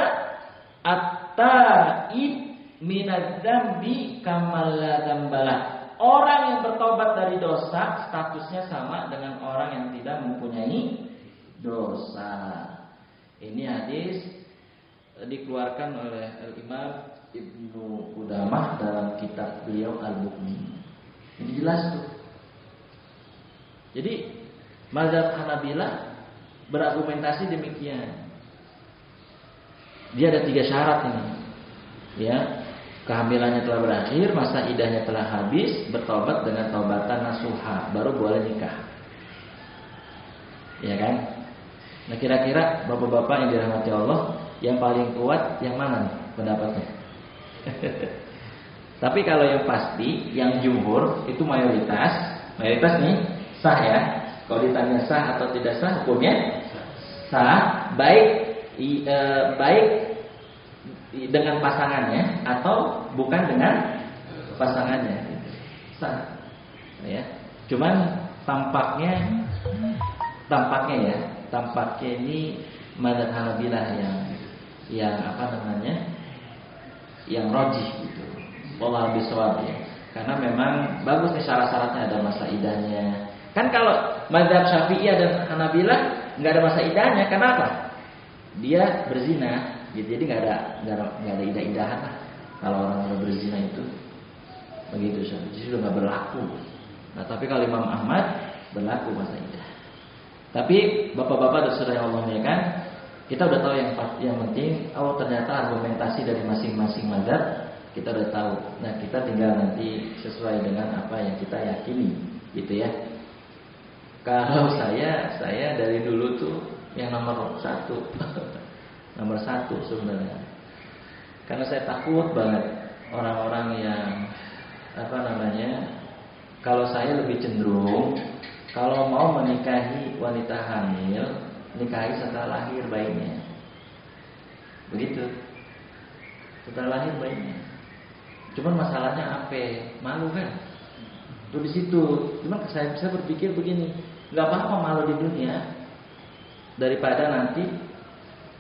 "At-taib minadz-dzambi kamal la dzambalah." Orang yang bertobat dari dosa statusnya sama dengan orang yang tidak mempunyai dosa. Ini hadis dikeluarkan oleh Al-Imam Ibnu Qudamah dalam kitab beliau Al-Mughni. Ini jelas tuh. Jadi mazhab Hanabilah berargumentasi demikian. Dia ada 3 syarat ini. Ya, kehamilannya telah berakhir, masa iddahnya telah habis, bertobat dengan taubatan nasuha, baru boleh nikah. Ya kan? Nah, kira-kira bapak-bapak yang dirahmati Allah, yang paling kuat yang mana nih pendapatnya? Tapi kalau yang pasti, yang jumhur itu mayoritas nih sah ya. Kalau ditanya sah atau tidak sah, hukumnya sah, baik dengan pasangannya atau bukan dengan pasangannya, sah. Ya. Cuman tampaknya ini mazhab Hanabilah yang yang rajih gitu. Wallahu bisawab ya. Karena memang bagus nih syarat-syaratnya, ada masa iddahnya. Kan kalau mazhab Syafi'iyah dan Hanabilah nggak ada masa iddahnya, kenapa? Dia berzina, gitu. Jadi nggak ada iddah-iddahan lah. Kalau orang udah berzina itu begitu, jadi sudah nggak berlaku. Nah, tapi kalau Imam Ahmad berlaku masa iddah. Tapi bapak-bapak dan saudara yang Allah muliakan, kita udah tahu yang penting. Oh, ternyata argumentasi dari masing-masing mazhab kita udah tahu. Nah, kita tinggal nanti sesuai dengan apa yang kita yakini, gitu ya. Kalau saya dari dulu tuh yang nomor 1 nomor 1 sebenarnya. Karena saya takut banget orang-orang yang kalau saya lebih cenderung kalau mau menikahi wanita hamil, nikahi setelah lahir bayinya. Begitu. Setelah lahir bayinya. Cuman masalahnya apa? Malu kan? Tuh di situ. Cuman saya berpikir begini, nggak apa-apa malu di dunia daripada nanti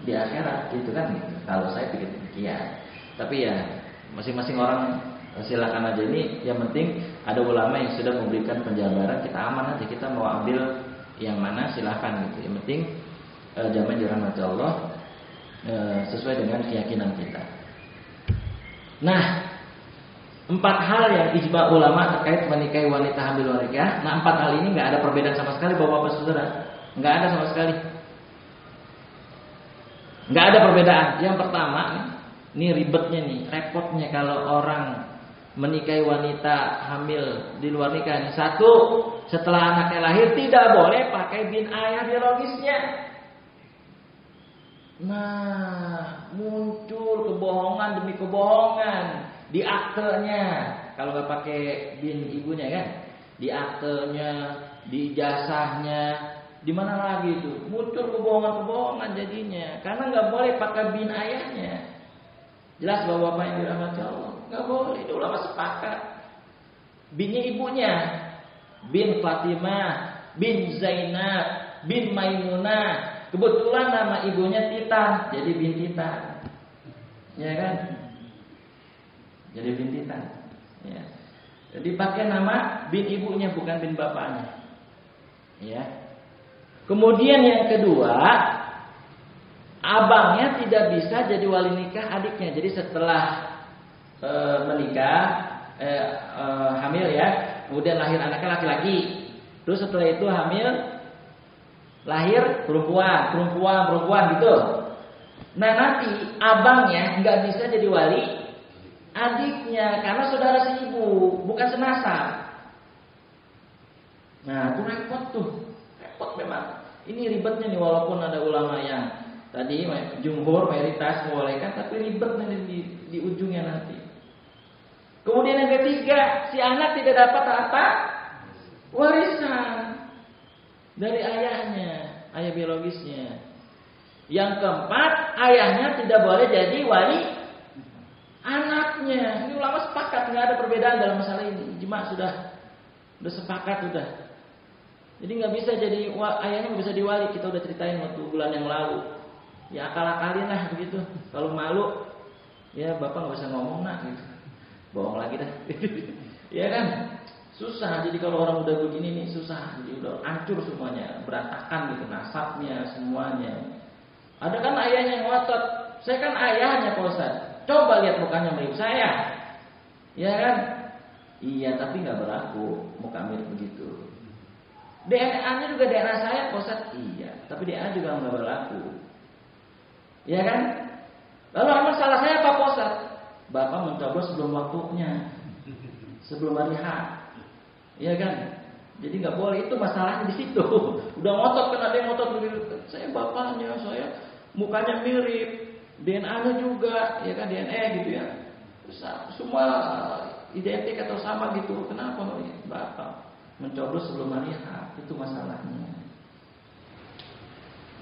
di akhirat, gitu kan? Kalau saya pikir demikian. Tapi ya masing-masing orang silakan aja. Ini yang penting ada ulama yang sudah memberikan penjabaran, kita aman aja. Kita mau ambil yang mana silakan gitu. Yang penting jamaah dirahmati Allah sesuai dengan keyakinan kita. Nah, 4 hal yang ijma ulama terkait menikahi wanita hamil wanita. Nah, 4 hal ini nggak ada perbedaan sama sekali bapak-bapak saudara, nggak ada sama sekali, nggak ada perbedaan. Yang pertama, ini ribetnya nih, repotnya kalau orang menikahi wanita hamil di luar nikah. Nih, 1, setelah anaknya lahir tidak boleh pakai bin ayah biologisnya. Nah, muncul kebohongan demi kebohongan di aktenya. Kalau nggak pakai bin ibunya kan, di aktenya, di ijazahnya, di mana lagi itu muncul kebohongan-kebohongan jadinya. Karena nggak boleh pakai bin ayahnya. Jelas bapak-bapak yang dirahmati Allah, nggak boleh. Itu ulama sepakat. Binnya ibunya, bin Fatimah, bin Zainab, bin Maimunah. Kebetulan nama ibunya Titan, jadi bin Titan, ya kan? Jadi bin Titan, ya. Jadi pakai nama bin ibunya, bukan bin bapaknya, ya. Kemudian yang kedua, abangnya tidak bisa jadi wali nikah adiknya. Jadi setelah menikah, hamil ya, kemudian lahir anaknya laki-laki, terus setelah itu hamil, lahir perempuan gitu. Nah, nanti abangnya nggak bisa jadi wali adiknya karena saudara seibu, bukan senasab. Nah, itu repot memang. Ini ribetnya nih, walaupun ada ulama yang tadi jumhur mayoritas membolehkan, tapi ribetnya di ujungnya nanti. Kemudian yang ketiga, si anak tidak dapat apa? Warisan dari ayahnya, ayah biologisnya. Yang keempat, ayahnya tidak boleh jadi wali anaknya. Ini ulama sepakat, nggak ada perbedaan dalam masalah ini. Ijma sudah Udah sepakat udah. Jadi nggak bisa jadi ayahnya nggak bisa diwali. Kita udah ceritain waktu bulan yang lalu. Ya akal-akalin lah begitu. Kalau malu, ya bapak nggak bisa ngomong nak gitu. Bohong lagi dah. Ya kan? Susah. Jadi kalau orang udah begini nih susah. Jadi udah hancur semuanya, berantakan gitu nasabnya semuanya. Ada kan ayahnya yang ngotot. Saya kan ayahnya Pak Ustaz. Coba lihat mukanya mirip saya. Ya kan? Iya, tapi nggak berlaku muka mirip begitu. DNA-nya juga DNA saya Pak Ustaz. Iya, tapi DNA juga nggak berlaku. Ya kan? Lalu apa salah saya Pak Ustaz? Bapak mencoblos sebelum waktunya. Sebelum hari H. Ya kan? Jadi nggak boleh, itu masalahnya di situ. Udah ngotot kan, ada yang ngotot begitu. Saya bapaknya, saya mukanya mirip, DNA-nya juga, ya kan DNA gitu ya. Semua identik atau sama gitu. Kenapa bapak mencoblos sebelum hari H? Itu masalahnya.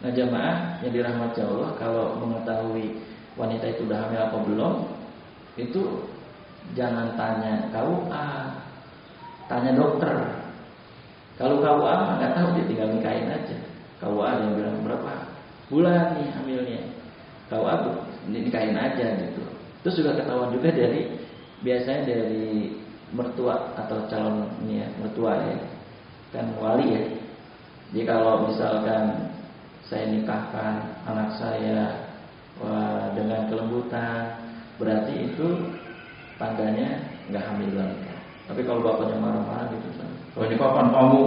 Nah jamaah yang dirahmati Allah, kalau mengetahui wanita itu udah hamil apa belum, itu jangan tanya KUA, tanya dokter. Kalau KUA mah nggak tahu, dia tinggal nikahin aja. KUA ada yang bilang berapa bulan nih hamilnya, KUA nikahin aja gitu. Terus juga ketahuan juga biasanya dari mertua atau calon ini ya, mertua ya, kan wali ya. Jadi kalau misalkan saya nikahkan anak saya dengan kelembutan, berarti itu tandanya nggak hamil lagi. Tapi kalau bapaknya marah-marah gitu, kalau ini kapan kamu,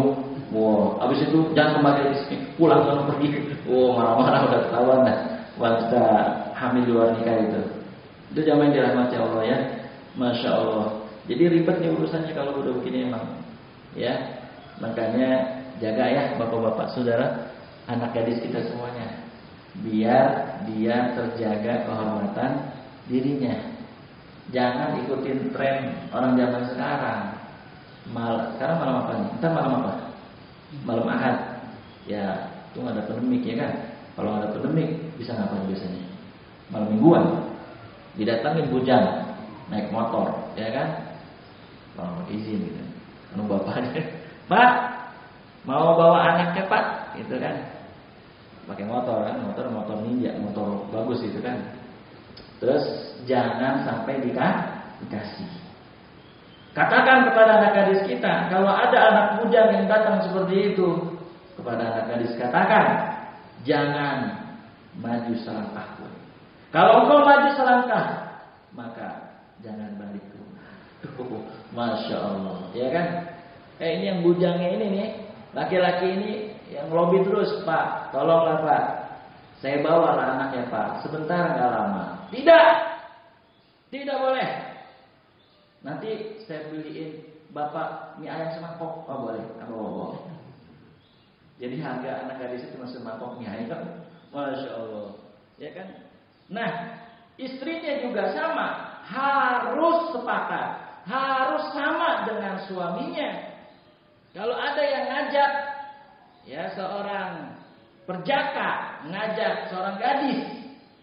wow, abis itu jangan kembali di sini, pulang kalau pergi, wow marah-marah udah ketahuan dah, wanita hamil di luar nikah itu. Itu zaman dirahmati Allah ya, masya Allah. Jadi ribet nih urusannya kalau udah begini emang, ya. Makanya jaga ya bapak-bapak saudara, anak gadis kita semuanya, biar dia terjaga kehormatan dirinya. Jangan ikutin tren orang zaman sekarang. Sekarang malam apa nih? Ntar malam apa? Malam Ahad. Ya, itu ada pandemik ya kan? Kalau ada pandemik bisa ngapain biasanya? Malam mingguan. Didatangin bujang naik motor, ya kan? Kalau izin gitu. Anu bapaknya, Pak, mau bawa anaknya Pak, gitu kan? Pakai motor kan? Motor ninja, motor bagus gitu kan? Terus jangan sampai dikasih. Katakan kepada anak gadis kita, kalau ada anak bujang yang datang seperti itu kepada anak gadis, katakan jangan maju selangkah pun. Kalau engkau maju selangkah, maka jangan balik ke rumah. Masya Allah, ya kan? Ini yang bujangnya ini nih, laki-laki ini yang lobby terus, Pak, tolonglah Pak, saya bawalah anaknya Pak, sebentar nggak lama. Tidak boleh. Nanti saya beliin bapak mie ayam semangkok. Oh boleh, boleh. Jadi harga anak gadis itu cuma semangkok mie ayam, masya Allah, ya kan? Nah, istrinya juga sama, harus sepakat, harus sama dengan suaminya. Kalau ada yang ngajak, ya seorang perjaka ngajak seorang gadis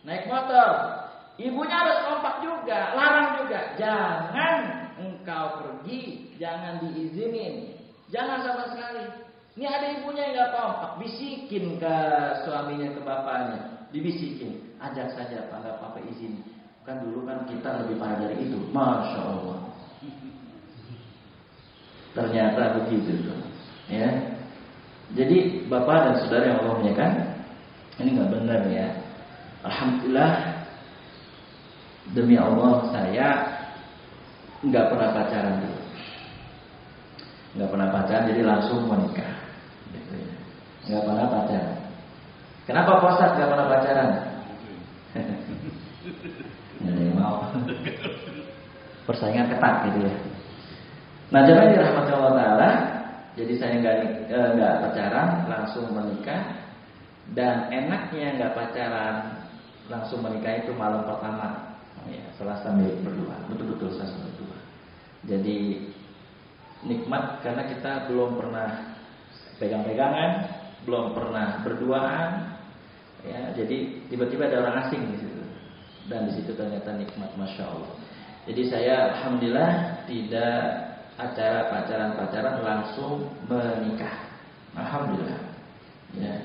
naik motor, ibunya harus kompak juga, larang juga. Jangan engkau pergi, jangan diizinin, jangan sama sekali. Ini ada ibunya yang nggak kompak, bisikin ke suaminya, ke bapaknya, dibisikin, ajak saja Pak, nggak apa-apa izin. Kan dulu kan kita lebih parah dari itu, masya Allah. Ternyata begitu tuh, ya. Jadi bapak dan saudara yang Allah muliakan, ini nggak benar ya. Alhamdulillah, demi Allah saya nggak pernah pacaran dulu, nggak pernah pacaran, jadi langsung menikah, gitu ya. Nggak pernah pacaran. Kenapa Pak Ustaz nggak pernah pacaran? Nggak ada yang mau. Persaingan ketat gitu ya. Nah, jangan dirahmati Allah Taala. Jadi saya nggak pacaran, langsung menikah. Dan enaknya nggak pacaran, langsung menikah itu malam pertama, ya, Selasa milik berdua, betul-betul Selasa berdua. Jadi nikmat karena kita belum pernah pegang-pegangan, belum pernah berduaan, ya. Jadi tiba-tiba ada orang asing di situ, dan di situ ternyata nikmat, masya Allah. Jadi saya alhamdulillah tidak acara pacaran langsung menikah. Alhamdulillah. Ya.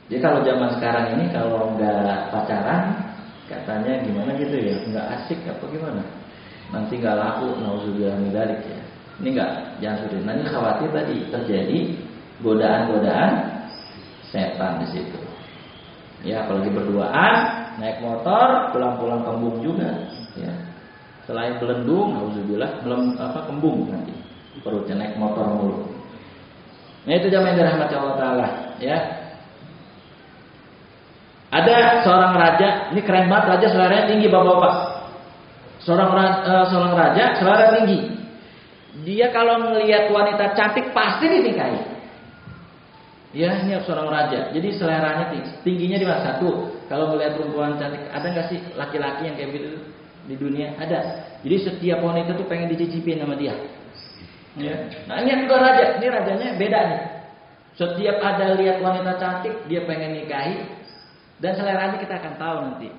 Jadi kalau zaman sekarang ini kalau nggak pacaran, katanya gimana gitu ya, nggak asik apa gimana? Nanti nggak laku, nauzubillah min dzalik ya. Ini nggak, jangan sudah. Nanti khawatir tadi terjadi godaan setan di situ. Ya, apalagi berduaan, naik motor, pulang-pulang kembung juga. Ya. Selain belendung, nauzubillah, kembung nanti. Perutnya naik motor mulu. Nah itu jamaah yang dirahmati Allah Ta'ala ya. Ada seorang raja, ini keren banget, raja seleranya tinggi bapak-bapak. Seorang raja selera tinggi. Dia kalau melihat wanita cantik pasti dinikahi. Ya ini seorang raja, jadi seleranya tingginya di mana? Satu, kalau melihat perempuan cantik, ada nggak sih laki-laki yang kayak gitu di dunia? Ada. Jadi setiap wanita tuh pengen dicicipin sama dia. Ya. Nah ini juga raja, ini rajanya beda nih. Setiap ada lihat wanita cantik, dia pengen nikahi, dan seleranya kita akan tahu nanti.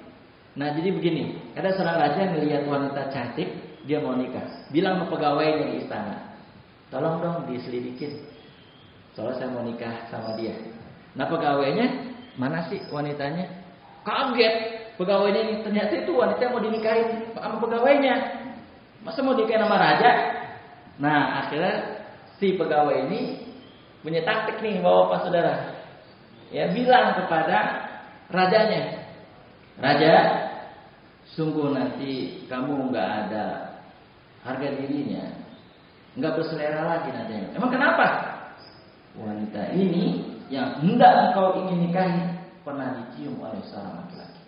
Nah jadi begini, ada seorang raja melihat wanita cantik, dia mau nikah. Bilang sama pegawainya di istana, tolong dong diselidikin, soalnya saya mau nikah sama dia. Nah pegawainya, mana sih wanitanya? Kaget pegawainya ini, ternyata itu wanita yang mau dinikahin sama pegawainya. Masa mau nikahin sama raja? Nah akhirnya si pegawai ini punya taktik nih bapak saudara. Ya bilang kepada rajanya, raja, sungguh nanti kamu nggak ada harga dirinya, nggak berselera lagi nantinya. Emang kenapa? Wanita ini yang hendak engkau ingin nikahi pernah dicium oleh seorang laki-laki.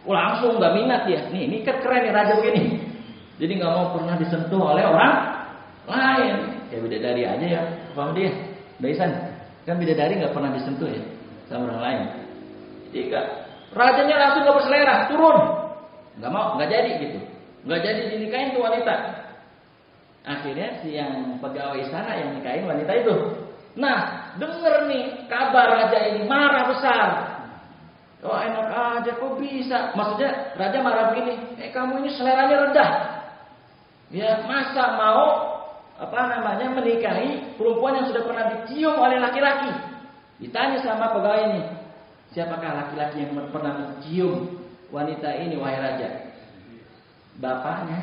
Langsung nggak minat dia. Ini kan keren nih raja begini. Jadi nggak mau pernah disentuh oleh orang lain. Kayak bidadari aja ya, paham dia? Daisan, kan bidadari nggak pernah disentuh ya sama orang lain. Jadi rajanya langsung nggak berselera, turun, nggak mau, nggak jadi gitu, nggak jadi dinikahin tuh wanita. Akhirnya si yang pegawai sana yang nikahin wanita itu. Nah, denger nih kabar raja ini marah besar. Oh enak aja kok bisa? Maksudnya raja marah begini, kamu ini seleranya rendah. Ya masa mau menikahi perempuan yang sudah pernah dicium oleh laki-laki? Ditanya sama pegawai ini, siapakah laki-laki yang pernah mencium wanita ini wahai raja? Bapaknya.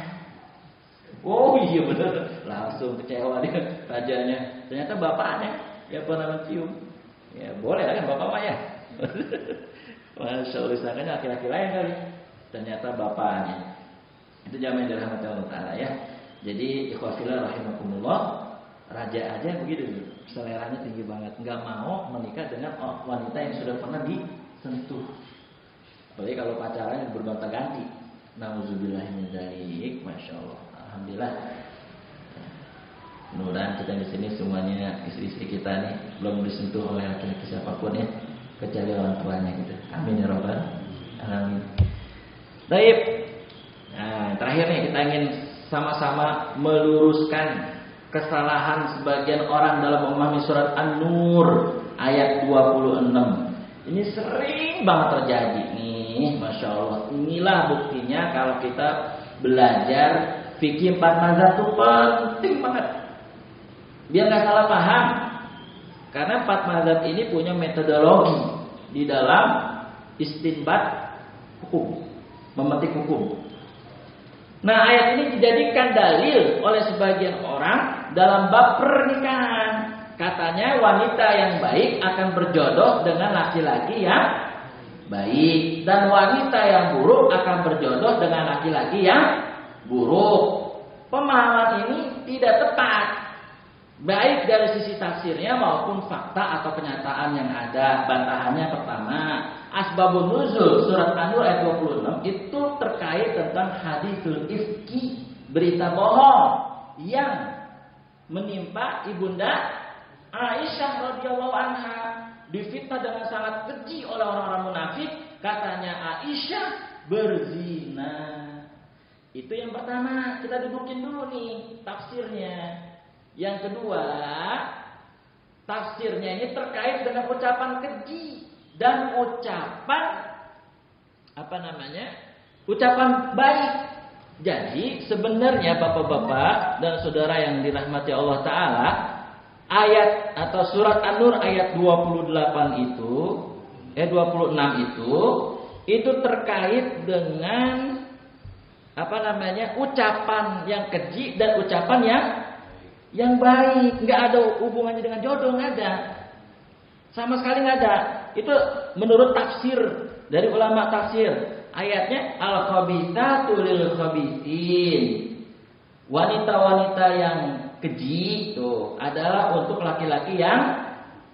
Oh iya benar, langsung kecewa dia rajanya. Ternyata bapaknya yang pernah mencium. Ya boleh kan bapak mah ya. Masya Allah, disangkanya laki-laki lain kali. Ternyata bapaknya. Itu jamaah dirahmati Allah Ta'ala ya. Jadi ikhwafillah rahimakumullah, raja aja begitu, seleranya tinggi banget, nggak mau menikah dengan wanita yang sudah pernah disentuh. Apalagi kalau pacarannya bergonta-ganti. Nauzubillah min dzalik, masya Allah. Alhamdulillah. Mudah-mudahan kita di sini semuanya istri-istri kita nih belum disentuh oleh laki-laki siapapun ya, kecuali orang tuanya gitu. Amin ya rabbal alamin. Baik. Nah, terakhir nih kita ingin sama-sama meluruskan kesalahan sebagian orang dalam memahami surat An-Nur ayat 26. Ini sering banget terjadi nih, masya Allah. Inilah buktinya kalau kita belajar fikih 4 mazhab itu penting banget. Biar nggak salah paham. Karena 4 mazhab ini punya metodologi di dalam istinbat hukum, memetik hukum. Nah ayat ini dijadikan dalil oleh sebagian orang dalam bab pernikahan. Katanya wanita yang baik akan berjodoh dengan laki-laki yang baik, dan wanita yang buruk akan berjodoh dengan laki-laki yang buruk. Pemahaman ini tidak tepat, baik dari sisi tafsirnya maupun fakta atau kenyataan yang ada. Bantahannya pertama, asbabun nuzul surat An-Nur ayat 26 itu terkait tentang hadisul ifki, berita bohong yang menimpa ibunda Aisyah radhiyallahu anha, difitnah dengan sangat keji oleh orang-orang munafik. Katanya Aisyah berzina. Itu yang pertama, kita dudukin dulu nih tafsirnya. Yang kedua, tafsirnya ini terkait dengan ucapan keji dan ucapan ucapan baik. Jadi sebenarnya bapak-bapak dan saudara yang dirahmati Allah Ta'ala, ayat atau surat An-Nur ayat 26 itu terkait dengan ucapan yang keji dan ucapan yang baik. Nggak ada hubungannya dengan jodoh, nggak ada. Sama sekali nggak ada. Itu menurut tafsir dari ulama tafsir. Ayatnya al-khabithatu lil khabithin. Wanita-wanita yang keji itu adalah untuk laki-laki yang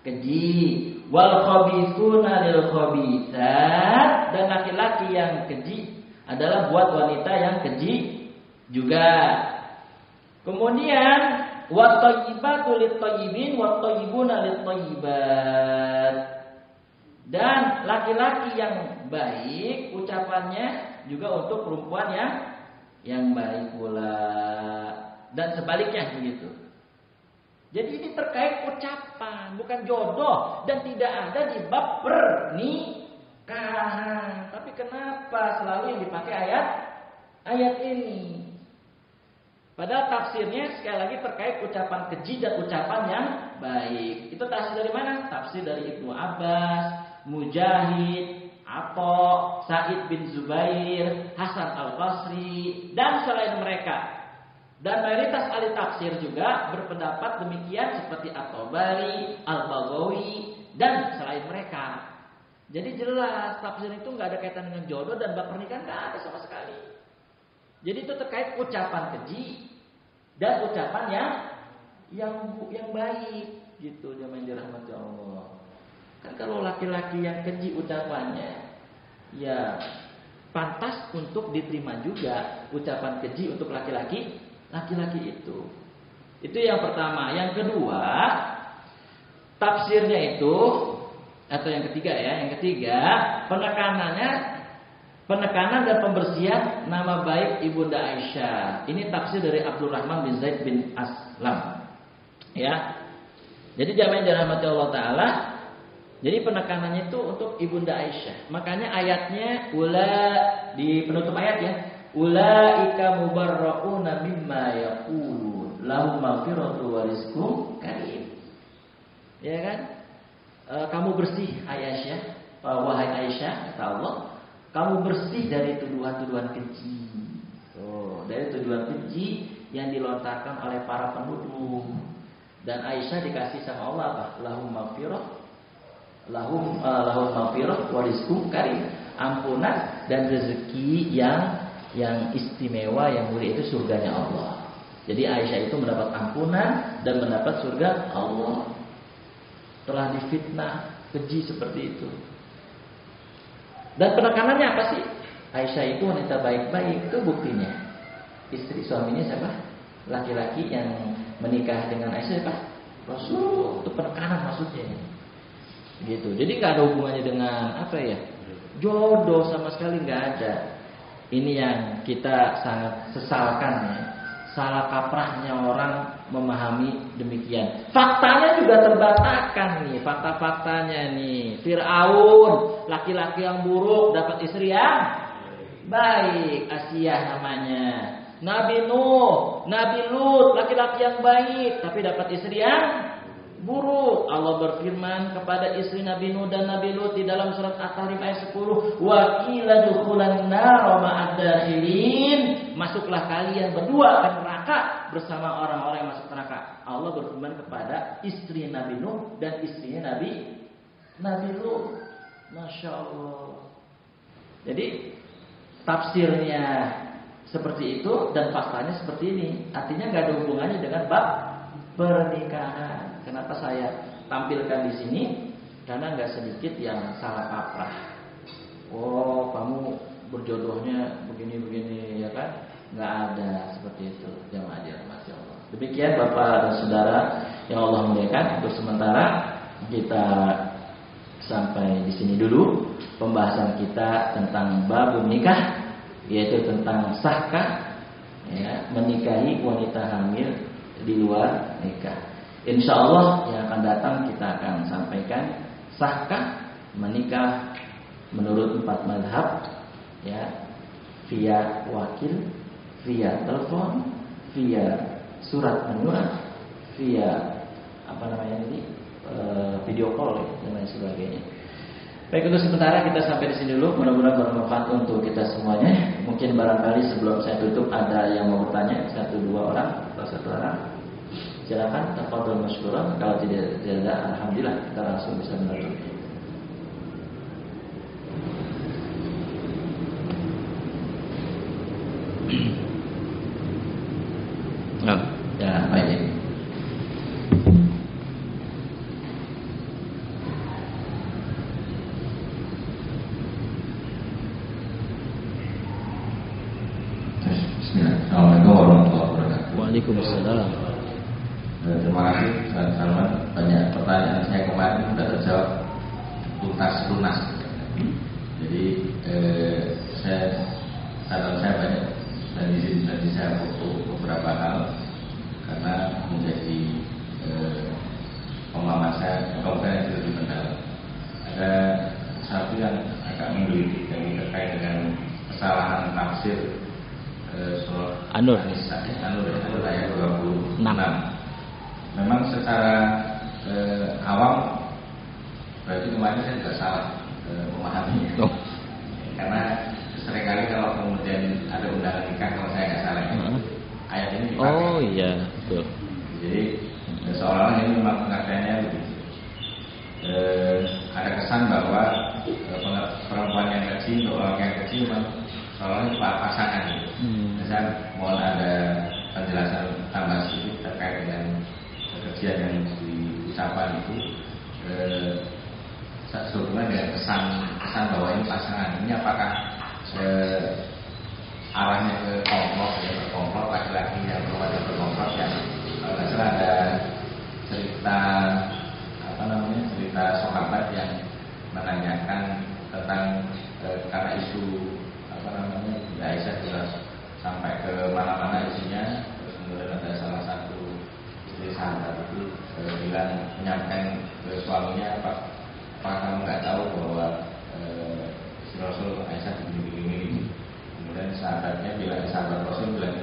keji. Wal khabithuna lil khabithat, dan laki-laki yang keji adalah buat wanita yang keji juga. Kemudian wat thayyibatu lit thayyibin wat thayyibuna lit thayyibat. Dan laki-laki yang baik ucapannya juga untuk perempuan yang baik pula, dan sebaliknya begitu. Jadi ini terkait ucapan, bukan jodoh, dan tidak ada di bab pernikahan. Tapi kenapa selalu yang dipakai ayat ini? Padahal tafsirnya sekali lagi terkait ucapan keji dan ucapan yang baik. Itu tafsir dari mana? Tafsir dari Ibnu Abbas, Mujahid, Atha, Sa'id bin Zubair, Hasan al-Basri, dan selain mereka. Dan mayoritas ahli tafsir juga berpendapat demikian seperti At-Tabari, Al-Baghawi, dan selain mereka. Jadi jelas tafsir itu nggak ada kaitan dengan jodoh dan bab pernikahan, nggak ada sama sekali. Jadi itu terkait ucapan keji dan ucapan yang baik gitu, jamaah dirahmati Allah. Kan kalau laki-laki yang keji ucapannya, ya pantas untuk diterima juga ucapan keji untuk laki-laki itu. Itu yang pertama. Yang kedua, tafsirnya itu, atau yang ketiga penekanan dan pembersihan nama baik Ibunda Aisyah. Ini tafsir dari Abdurrahman bin Zaid bin Aslam. Ya. Jadi jamaah yang dirahmati Allah Ta'ala, jadi penekanannya itu untuk Ibunda Aisyah. Makanya ayatnya di penutup ayat ya, ulaika mubarrauna mimma yaqulun lahum maghfiratu wa rizqun karim. Ya kan? Kamu bersih Aisyah, wahai Aisyah, kata Allah, kamu bersih dari tuduhan-tuduhan keji. Dari tuduhan keji yang dilontarkan oleh para penuduh. Dan Aisyah dikasih sama Allah apa? Lahum maghfirah wa rizqun karim. Ampunan dan rezeki yang istimewa, yang mulia, itu surganya Allah. Jadi Aisyah itu mendapat ampunan dan mendapat surga Allah. Telah difitnah keji seperti itu. Dan penekanannya apa sih? Aisyah itu wanita baik-baik, itu buktinya. Istri suaminya siapa? Laki-laki yang menikah dengan Aisyah siapa? Rasul. Itu penekanan maksudnya. Gitu. Jadi nggak ada hubungannya dengan jodoh, sama sekali nggak ada. Ini yang kita sangat sesalkan ya. Salah kaprahnya orang memahami demikian. Faktanya juga terbantahkan nih, fakta-faktanya nih. Fir'aun, laki-laki yang buruk dapat istri yang baik, Asiyah namanya. Nabi Nuh, Nabi Lut, laki-laki yang baik tapi dapat istri yang buruk. Allah berfirman kepada istri Nabi Nuh dan Nabi Lut di dalam surat At-Tahrim ayat 10, wa qila dukhulan nar ma'ad dakhilin, masuklah kalian berdua ke neraka bersama orang-orang yang masuk neraka. Allah berfirman kepada istri Nabi Nuh dan istrinya Nabi Lut. Masya Allah. Jadi tafsirnya seperti itu dan faktanya seperti ini. Artinya nggak ada hubungannya dengan bab pernikahan. Kenapa saya tampilkan di sini? Karena nggak sedikit yang salah kaprah. Oh, kamu berjodohnya begini-begini, ya kan? Nggak ada seperti itu. Jamaah dirahmati Allah. Demikian Bapak dan Saudara yang Allah muliakan. Untuk sementara kita sampai di sini dulu pembahasan kita tentang bab nikah, yaitu tentang sahkah menikahi wanita hamil di luar nikah. Insya Allah yang akan datang kita akan sampaikan sahkah menikah menurut 4 mazhab, via wakil, via telepon, via surat menyurat, via video call dan lain sebagainya. Baik, untuk sementara kita sampai di sini dulu. Mudah-mudahan bermanfaat untuk kita semuanya. Mungkin barangkali sebelum saya tutup ada yang mau bertanya, 1-2 orang atau 1 orang. Silakan, tafadhol masykuran. Kalau tidak ada, alhamdulillah kita langsung bisa menutup. Oh, ya, baik. Assalamualaikum warahmatullahi wabarakatuh. Waalaikumsalam. Terima kasih Ustaz Salman. Banyak pertanyaan saya kemarin sudah terjawab lunas. Jadi saya banyak dan di saya foto beberapa hal karena menjadi pemahaman saya yang lebih mendalam. Ada satu yang agak menggelitik yang terkait dengan kesalahan tafsir surah An-Nur ayat 26. Memang secara awam berarti kemarin saya juga salah memahaminya. Karena seringkali kalau kemudian ada undangan nikah, kalau saya nggak salah ayat ini dipakai. Oh iya, betul. Jadi seolah-olah ini memang pengertiannya begitu. Ada kesan bahwa perempuan yang kecil atau orang yang kecil memang seolah-olah pasangan gitu. Saya mohon ada penjelasan tambah sedikit terkait dengan kekejian yang diucapkan itu sehubungan dengan kesan bahwa ini pasangan. Ini apakah arahnya ke berkomplot laki-laki yang perempuan yang berkomplot yang nggak salah ada cerita sahabat yang menanyakan tentang karena isu Aisyah jelas sampai ke mana-mana isinya, terus kemudian ada salah satu istri sahabat itu bilang menyampaikan ke suaminya, apa kamu nggak tahu bahwa istri Rasul Aisyah begini. Kemudian sahabat Rasul bilang,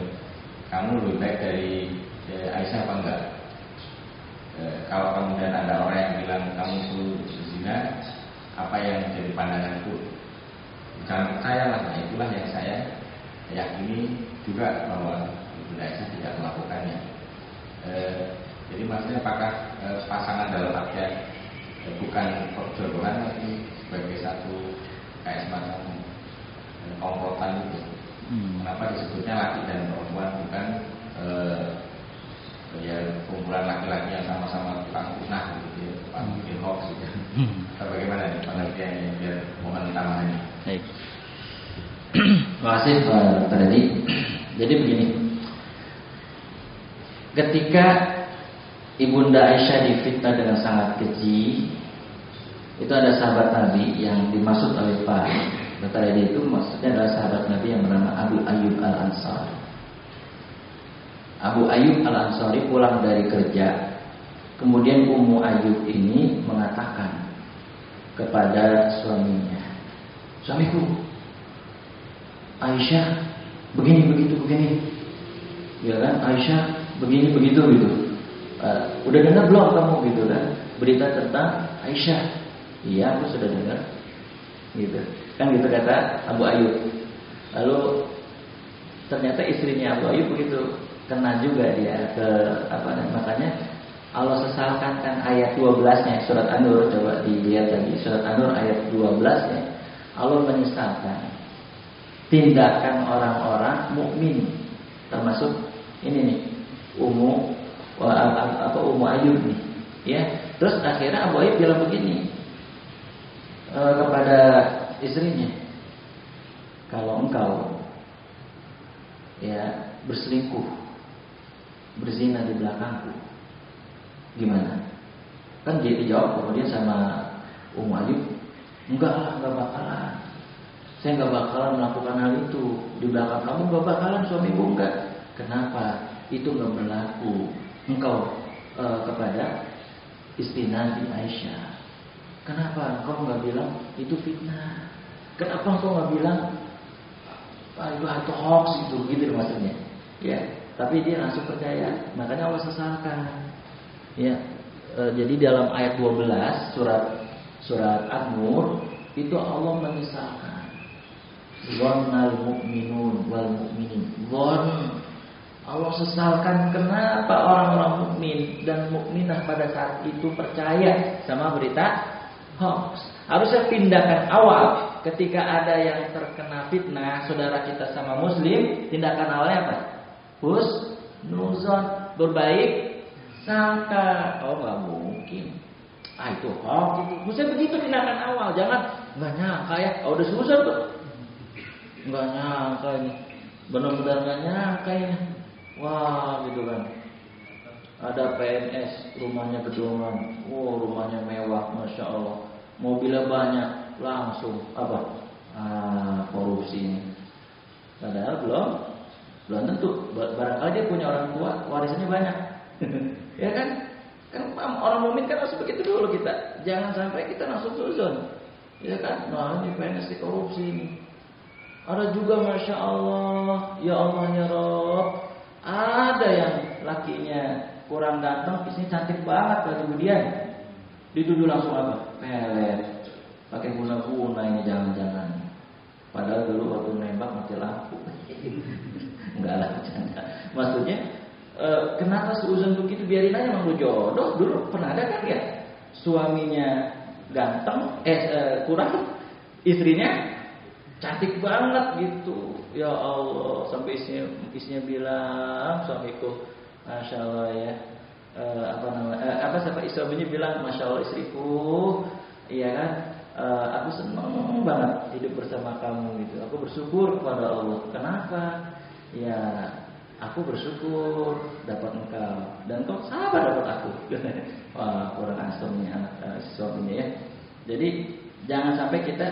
kamu lebih baik dari Aisyah apa enggak? Kalau kemudian ada orang yang bilang kamu itu berzina, apa yang menjadi pandanganku? Jangan percayalah, nah itulah yang saya yakini juga bahwa Ibu Aisyah tidak melakukannya. Jadi maksudnya apakah pasangan dalam artian bukan perjodohan, tapi sebagai satu kayak semacam komplotan itu. Kenapa disebutnya laki dan perempuan bukan kumpulan laki-laki yang sama-sama tukang punah gitu ya, tukang bikin hoax gitu. Atau bagaimana nih pengertiannya biar mohon tambahannya. Baik. Terima kasih Pak Tadi. Jadi begini, ketika Ibunda Aisyah difitnah dengan sangat keji, itu ada sahabat Nabi yang dimaksud oleh Pak Tadi itu maksudnya adalah sahabat Nabi yang bernama Abu Ayyub Al-Ansari. Abu Ayyub Al-Ansari pulang dari kerja, kemudian Ummu Ayyub ini mengatakan kepada suaminya, suamiku, Aisyah begini begitu, ya kan? Aisyah begini begitu gitu. Udah dengar belum kamu gitu kan? Berita tentang Aisyah? Iya, aku sudah dengar. Gitu. Kan gitu kata Abu Ayyub. Lalu ternyata istrinya Abu Ayyub begitu kena juga dia ke makanya Allah sesalkan kan ayat 12-nya surat An-Nur, coba dilihat lagi surat An-Nur ayat 12-nya. Allah menyesalkan tindakan orang-orang mukmin, termasuk ini nih Ummu Ayyub nih, ya. Terus akhirnya Abu Ayyub bilang begini kepada istrinya, kalau engkau ya berselingkuh, berzina di belakangku, gimana? Kan dia dijawab kemudian sama Ummu Ayyub, enggak bakalan. Saya enggak bakalan melakukan hal itu di belakang kamu, enggak bakalan suamiku enggak. Kenapa? Itu enggak berlaku. Engkau kepada istri Nabi Aisyah. Kenapa engkau enggak bilang itu fitnah? Kenapa engkau enggak bilang itu hoax itu, gitu maksudnya. Ya, tapi dia langsung percaya. Makanya Allah sesalkan. Ya, jadi dalam ayat 12 surat An-Nur itu Allah menyesalkan. Dhannal mu'minun wal mu'minin. Allah sesalkan kenapa orang-orang mukmin dan mukminah pada saat itu percaya sama berita hoax. Harusnya tindakan awal ketika ada yang terkena fitnah saudara kita sama muslim, tindakan awalnya apa? Husnuzon, berbaik sangka. Oh nggak mungkin. Itu hoax itu. Mesti begitu tindakan awal. Jangan nggak nyangka ya. Udah susah tuh. Nggak nyangka ini. Benar-benar nggak nyangka ini. Wah gitu kan. Ada PNS rumahnya gedongan. Rumahnya mewah, masya Allah. Mobilnya banyak, langsung apa? Korupsi ini. Padahal belum tentu. Barangkali dia punya orang tua, warisannya banyak. Ya kan? Kan orang mukmin kan harus begitu dulu kita. Jangan sampai kita langsung suzon. Ya kan? Nah ini PNS dikorupsi ini. Ada juga masya Allah, ya Allah ya Rob. Ada yang lakinya kurang ganteng, isinya cantik banget baju kemudian dituduh langsung apa? Pelet, pakai guna-guna ini jangan-jangan. Padahal dulu waktu nembak mati lampu. Enggak lah, bercanda. Maksudnya, kenapa seuzon begitu? Biarin aja emang lu jodoh. Dulu pernah ada kan ya? Suaminya ganteng, kurang, istrinya cantik banget gitu. Ya Allah, sampai istrinya bilang, suamiku, masya Allah ya, suaminya bilang, masya Allah istriku, iya kan, aku senang banget hidup bersama kamu gitu. Aku bersyukur kepada Allah. Kenapa? Ya, aku bersyukur dapat engkau dan kau sabar dapat aku. Wah, kurang asamnya anak suaminya ya. Jadi jangan sampai kita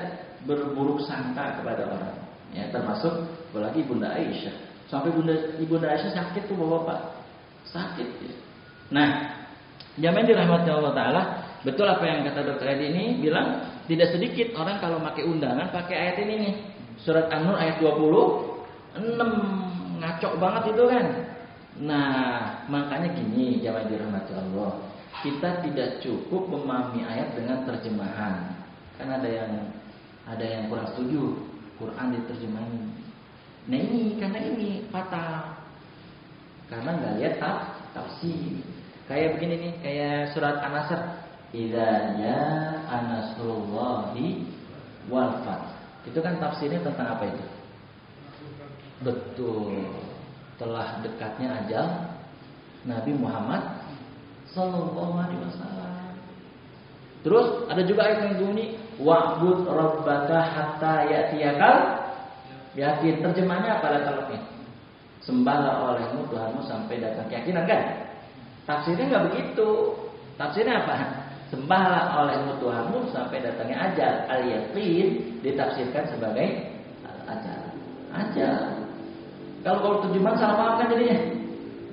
berburuk sangka kepada orang. Ya, termasuk apalagi Bunda Aisyah. Sampai Ibunda Aisyah sakit tuh Bapak. Sakit ya. Nah, jamaah dirahmati Allah Ta'ala, betul apa yang kata Dr. Edi ini bilang, tidak sedikit orang kalau pakai undangan pakai ayat ini nih. Surat An-Nur ayat 26, ngaco banget itu kan. Nah, makanya gini jamaah dirahmati Allah, kita tidak cukup memahami ayat dengan terjemahan. Kan ada yang kurang setuju Quran diterjemahin. Nah ini karena ini fatal, karena nggak lihat tafsir. Kayak begini nih, kayak surat An-Nasr, idza jaa nasrullahi wal fath. Itu kan tafsirnya tentang apa itu? Betul, telah dekatnya ajal Nabi Muhammad sallallahu alaihi wasallam. Terus ada juga ayat yang bunyi wa'bud rabbaka hatta ya'tiyakal yakin. Terjemahnya apa letaknya? Sembahlah olehmu Tuhanmu sampai datang keyakinan kan? Tafsirnya enggak begitu. Tafsirnya apa? Sembahlah olehmu Tuhanmu sampai datangnya ajal. Al-yaqin ditafsirkan sebagai ajal. Kalau terjemahan salah paham kan jadinya.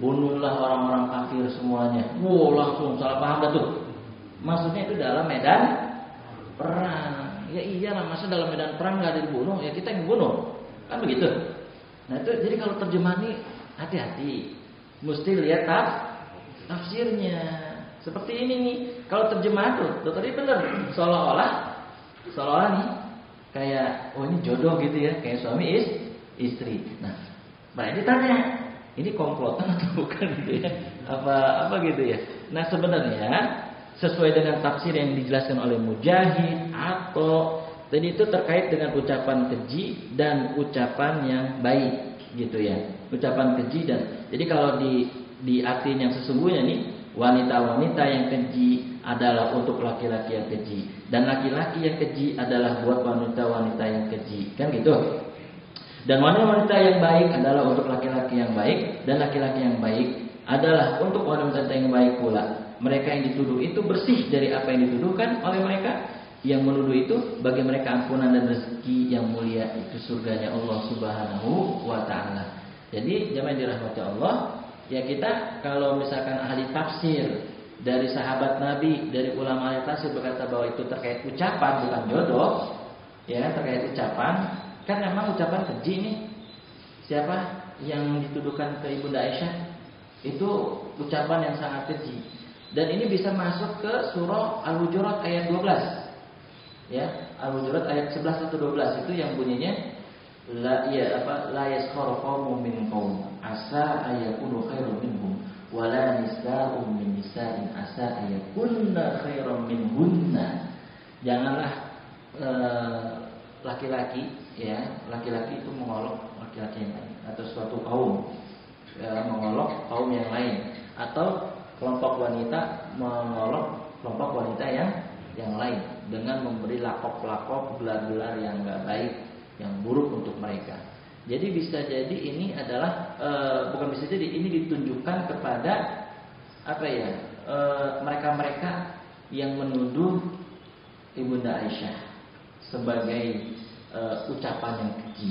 Bunuhlah orang-orang kafir semuanya. Langsung salah paham dah tuh. Maksudnya itu dalam medan perang. Ya iyalah, masa dalam medan perang nggak ada dibunuh, ya kita yang bunuh, kan begitu. Nah itu jadi kalau terjemahan ini hati-hati, mesti lihat tafsirnya. Seperti ini nih, kalau terjemahan tuh, tadi bener, seolah-olah nih kayak ini jodoh gitu ya, kayak suami istri. Nah, berarti tanya, ini komplotan atau bukan gitu ya? Apa gitu ya? Nah sebenarnya sesuai dengan tafsir yang dijelaskan oleh Mujahid atau tadi itu terkait dengan ucapan keji dan ucapan yang baik gitu ya. Ucapan keji dan jadi kalau di arti yang sesungguhnya nih, wanita-wanita yang keji adalah untuk laki-laki yang keji dan laki-laki yang keji adalah buat wanita-wanita yang keji, kan gitu. Dan wanita-wanita yang baik adalah untuk laki-laki yang baik dan laki-laki yang baik adalah untuk wanita yang baik pula. Mereka yang dituduh itu bersih dari apa yang dituduhkan oleh mereka. Yang menuduh itu bagi mereka ampunan dan rezeki yang mulia, itu surganya Allah Subhanahu wa ta'ala. Jadi jamaah dirahmati Allah, ya kita kalau misalkan ahli tafsir dari sahabat Nabi, dari ulama ahli tafsir berkata bahwa itu terkait ucapan bukan jodoh, ya terkait ucapan, kan memang ucapan keji nih siapa yang dituduhkan ke Ibunda Aisyah itu ucapan yang sangat keji. Dan ini bisa masuk ke surah Al-Hujurat ayat 12. Ya, Al-Hujurat ayat 11 atau 12 itu yang bunyinya la yaskharu qaumun min qaum asa ayakunu khairum minhum wala nisa'un min nisa'in asa ayakunna khairum minhunna. Janganlah laki-laki itu mengolok laki-laki yang lain atau suatu kaum mengolok kaum yang lain atau kelompok wanita mengolok kelompok wanita yang lain dengan memberi lakop-lakop gelar-gelar yang enggak baik, yang buruk untuk mereka. Jadi bisa jadi ini adalah bukan bisa jadi ini ditunjukkan kepada mereka-mereka yang menuduh Ibunda Aisyah sebagai ucapan yang keji,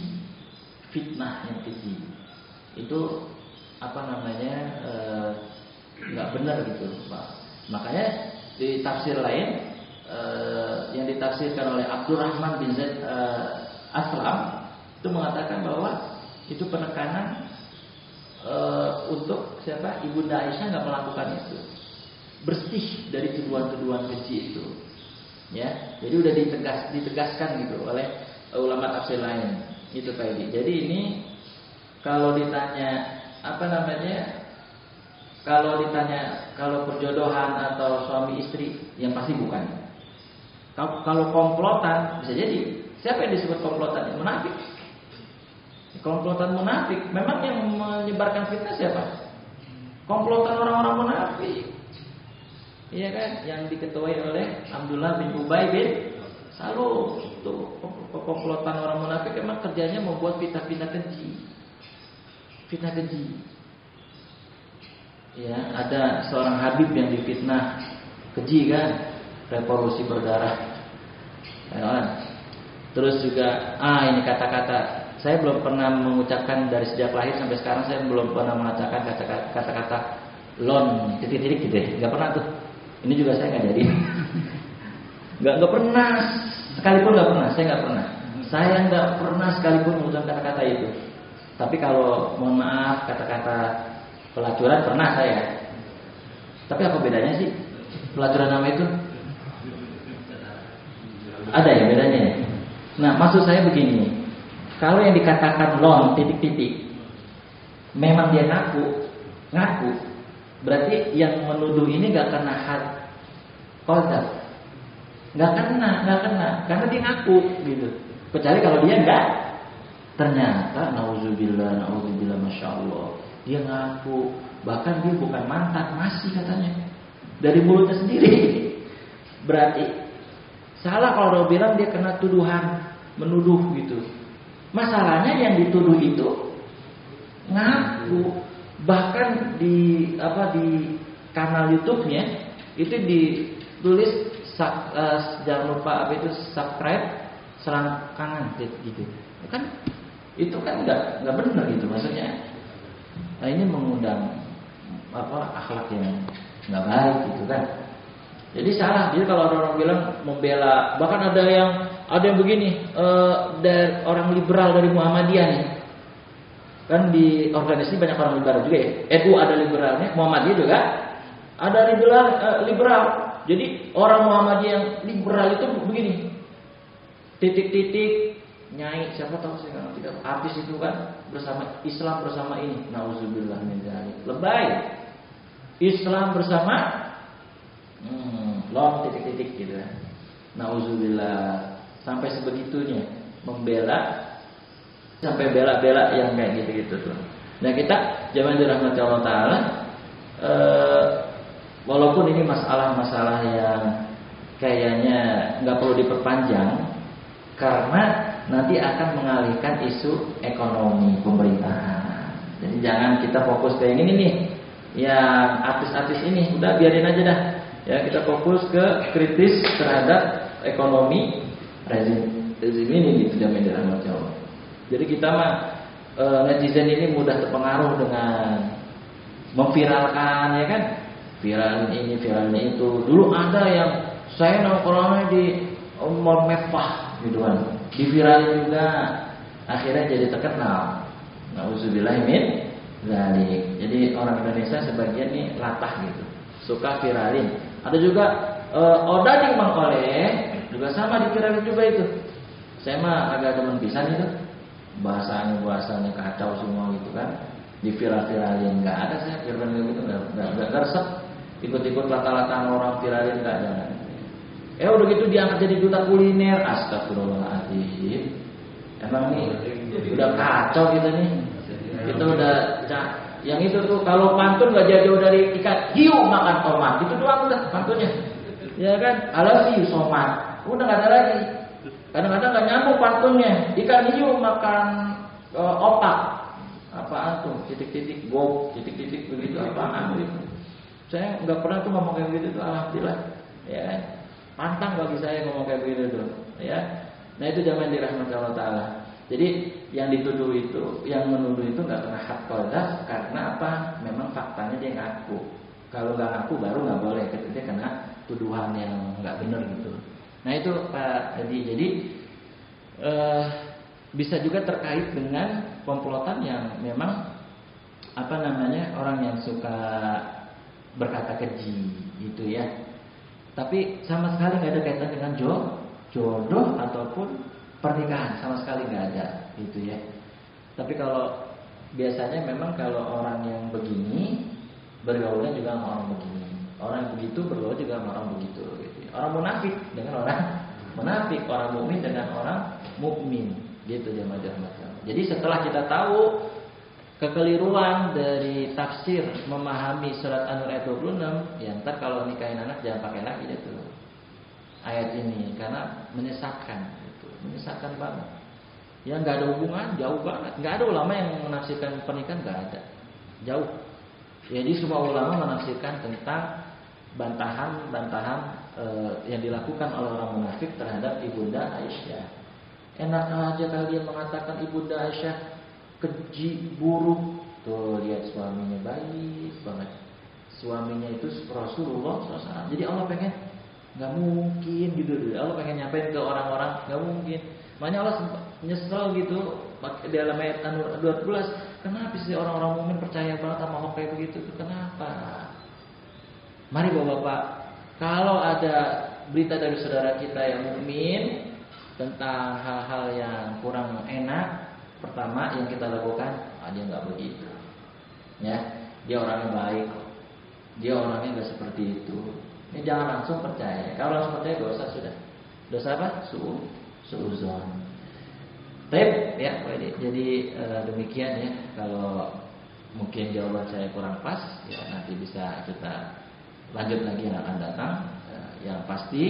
fitnah yang keji. Itu nggak benar gitu, Pak. Makanya di tafsir lain yang ditafsirkan oleh Abdurrahman bin Zaid Aslam itu mengatakan bahwa itu penekanan untuk siapa? Ibunda Aisyah nggak melakukan itu, bersih dari tuduhan-tuduhan keji itu. Ya, jadi udah ditegaskan gitu oleh ulama tafsir lain itu Pak. Jadi ini kalau ditanya kalau perjodohan atau suami istri yang pasti bukan. Kalau komplotan bisa jadi. Siapa yang disebut komplotan? Munafik. Komplotan munafik. Memang yang menyebarkan fitnah siapa? Komplotan orang-orang munafik. Iya kan? Yang diketuai oleh Abdullah bin Ubay bin Salul. Itu komplotan orang munafik memang kerjanya membuat fitnah-fitnah keji. Fitnah keji. Ya, ada seorang Habib yang difitnah keji kan, revolusi berdarah. Ya, terus juga ini kata-kata saya belum pernah mengucapkan dari sejak lahir sampai sekarang saya belum pernah mengatakan kata-kata lon titik-titik gitu ya. Enggak pernah tuh. Ini juga saya enggak jadi. Enggak pernah. Sekalipun enggak pernah, saya enggak pernah. Saya enggak pernah sekalipun mengucapkan kata-kata itu. Tapi kalau mohon maaf kata-kata pelacuran pernah saya. Tapi apa bedanya sih pelacuran nama itu? Ada ya bedanya ya? Nah maksud saya begini, kalau yang dikatakan lon titik-titik memang dia ngaku, berarti yang menuduh ini gak kena had qadzaf, gak kena karena dia ngaku gitu. Kecuali kalau dia enggak, ternyata nauzubillah masya Allah dia ngaku, bahkan dia bukan mantan, masih katanya dari mulutnya sendiri. Berarti salah kalau bilang dia kena tuduhan menuduh gitu. Masalahnya yang dituduh itu ngaku, bahkan di kanal YouTube-nya itu ditulis jangan lupa subscribe selangkangan gitu. Kan itu kan enggak benar gitu maksudnya. Nah ini mengundang akhlak yang nggak baik gitu kan. Jadi salah. Jadi kalau orang bilang membela, bahkan ada yang begini dari orang liberal dari Muhammadiyah nih. Kan di organisasi banyak orang liberal juga ya. NU ada liberalnya, Muhammadiyah juga ada liberal. Jadi orang Muhammadiyah yang liberal itu begini. Titik-titik Nyai siapa tahu saya nggak tahu artis itu kan Islam bersama ini, nauzubillah min dzalik, lebay. Islam bersama long titik-titik gitu kan, nauzubillah, sampai sebegitunya membela, sampai bela-bela yang kayak gitu-gitu tuh. Nah kita zaman dirahmati Allah Taala, walaupun ini masalah-masalah yang kayaknya nggak perlu diperpanjang karena nanti akan mengalihkan isu ekonomi pemerintahan. Jadi jangan kita fokus kayak gini nih, yang artis-artis ini, udah biarin aja dah. Ya kita fokus ke kritis terhadap ekonomi rezim ini gitu zaman dirahmati Allah. Jadi kita mah netizen ini mudah terpengaruh dengan memviralkan ya kan, viralin ini, viralin itu. Dulu ada yang saya nongkrongnya di Mall Mewah gitu kan, diviralin juga, akhirnya jadi terkenal. Nauzubillah min dzalik. Jadi orang Indonesia sebagian nih latah gitu, suka viralin. Ada juga odading mangoleh juga sama diviralin juga itu. Saya mah agak demen pisan itu. Bahasanya kacau semua gitu kan. Diviral-viralin nggak ada, saya viralin gitu nggak resep. Ikut-ikut lata-lataan orang viralin nggak ada. Udah gitu diangkat jadi duta kuliner. Astagfirullahaladzim. Emang nih udah kacau gitu nih. Kita udah yang itu tuh kalau pantun nggak jauh dari ikan hiu makan tomat itu doang udah pantunnya. Ya kan? Ala hiu tomat. Udah nggak ada lagi. Kadang-kadang nggak nyambung pantunnya. Ikan hiu makan opak. Apaan tuh? Titik-titik go, titik-titik begitu apaan gitu. Saya nggak pernah tuh ngomong kayak begitu tuh, alhamdulillah. Ya, pantang bagi saya ngomong kayak begitu tuh. Ya, nah itu jangan dirahmati Allah Taala. Jadi yang dituduh itu, yang menuduh itu nggak kena hak qadzaf karena apa? Memang faktanya dia ngaku. Kalau nggak ngaku baru nggak boleh, ketika kena tuduhan yang nggak benar gitu. Nah itu Pak Edi. Jadi bisa juga terkait dengan komplotan yang memang orang yang suka berkata keji gitu ya. Tapi sama sekali nggak ada kaitan dengan jodoh ataupun pernikahan, sama sekali nggak ada gitu ya. Tapi kalau biasanya memang kalau orang yang begini bergaulnya juga sama orang begini, orang yang begitu bergaul juga sama orang begitu gitu ya. Orang munafik dengan orang munafik, orang mukmin dengan orang mukmin gitu jamaah-jamaah. Jadi setelah kita tahu kekeliruan dari tafsir memahami surat An-Nur ayat 26, ya ntar kalau nikahin anak jangan pakai lagi itu ayat ini karena menyesatkan gitu. Menyesatkan banget. Ya nggak ada hubungan, jauh banget. Nggak ada ulama yang menafsirkan pernikahan, nggak ada. Jauh. Jadi semua ulama menafsirkan tentang bantahan-bantahan yang dilakukan oleh orang munafik terhadap ibunda Aisyah. Enak aja kalian mengatakan ibunda Aisyah keji, buruk. Tuh lihat suaminya baik banget. Suaminya itu Rasulullah SAW. Jadi Allah pengen, nggak mungkin gitu. Allah pengen nyampein ke orang-orang, nggak mungkin. Makanya Allah nyesel gitu dalam ayat An-Nur 12. Kenapa sih orang-orang mukmin percaya banget sama Allah kayak begitu? Kenapa? Mari bapak-bapak, kalau ada berita dari saudara kita yang mukmin tentang hal-hal yang kurang enak, pertama yang kita lakukan, dia nggak begitu, ya, dia orangnya baik, dia orangnya nggak seperti itu. Ini jangan langsung percaya. Kalau langsung percaya dosa sudah. Dosa apa? Suuzon. Ya, jadi demikian ya. Kalau mungkin jawaban saya kurang pas, ya nanti bisa kita lanjut lagi yang akan datang. Yang pasti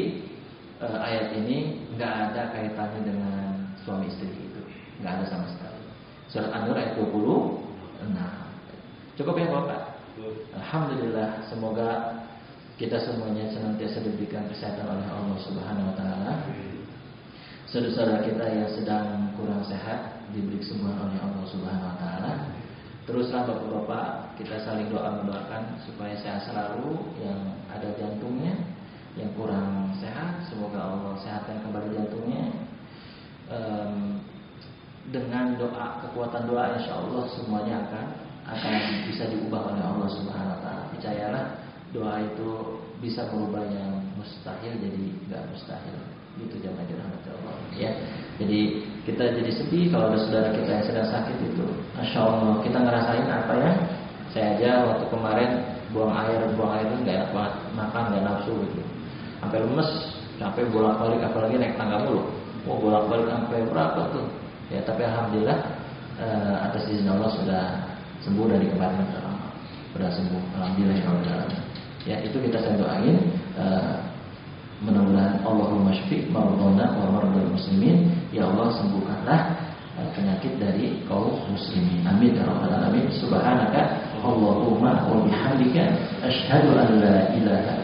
ayat ini nggak ada kaitannya dengan suami istri itu, nggak ada sama sekali. Surat An-Nur ayat 20. Nah, cukup ya Bapak. Alhamdulillah, semoga kita semuanya senantiasa diberikan kesehatan oleh Allah Subhanahu Wa Taala. Saudara kita yang sedang kurang sehat diberi kesembuhan oleh Allah Subhanahu Wa Taala. Teruslah Bapak-bapak kita saling mendoakan supaya sehat selalu. Yang ada jantungnya yang kurang sehat, semoga Allah sehatkan kembali jantungnya. Dengan doa, kekuatan doa, insya Allah semuanya akan bisa diubah oleh Allah Subhanahu Wa Taala. Percayalah, doa itu bisa merubah yang mustahil jadi nggak mustahil. Itu jamaah dirahmati Allah. Ya, jadi kita jadi sedih kalau ada saudara kita yang sedang sakit itu. Masya Allah, kita ngerasain apa ya? Saya aja waktu kemarin buang air itu nggak enak banget, makan nggak nafsu gitu. Sampai lemes, sampai bolak-balik, apalagi naik tangga mulu. Bolak-balik sampai berapa tuh? Ya, tapi alhamdulillah atas izin Allah sudah sembuh dari kemarin. Sudah sembuh, alhamdulillah. Ya, itu kita doain. Mudah-mudahan Allahumma syfi' mardana wa mardal muslimin. Ya Allah, sembuhkanlah penyakit dari kaum muslimin. Amin ya rabbal alamin. Subhanaka Allahumma wa bihamdika asyhadu an la ilaha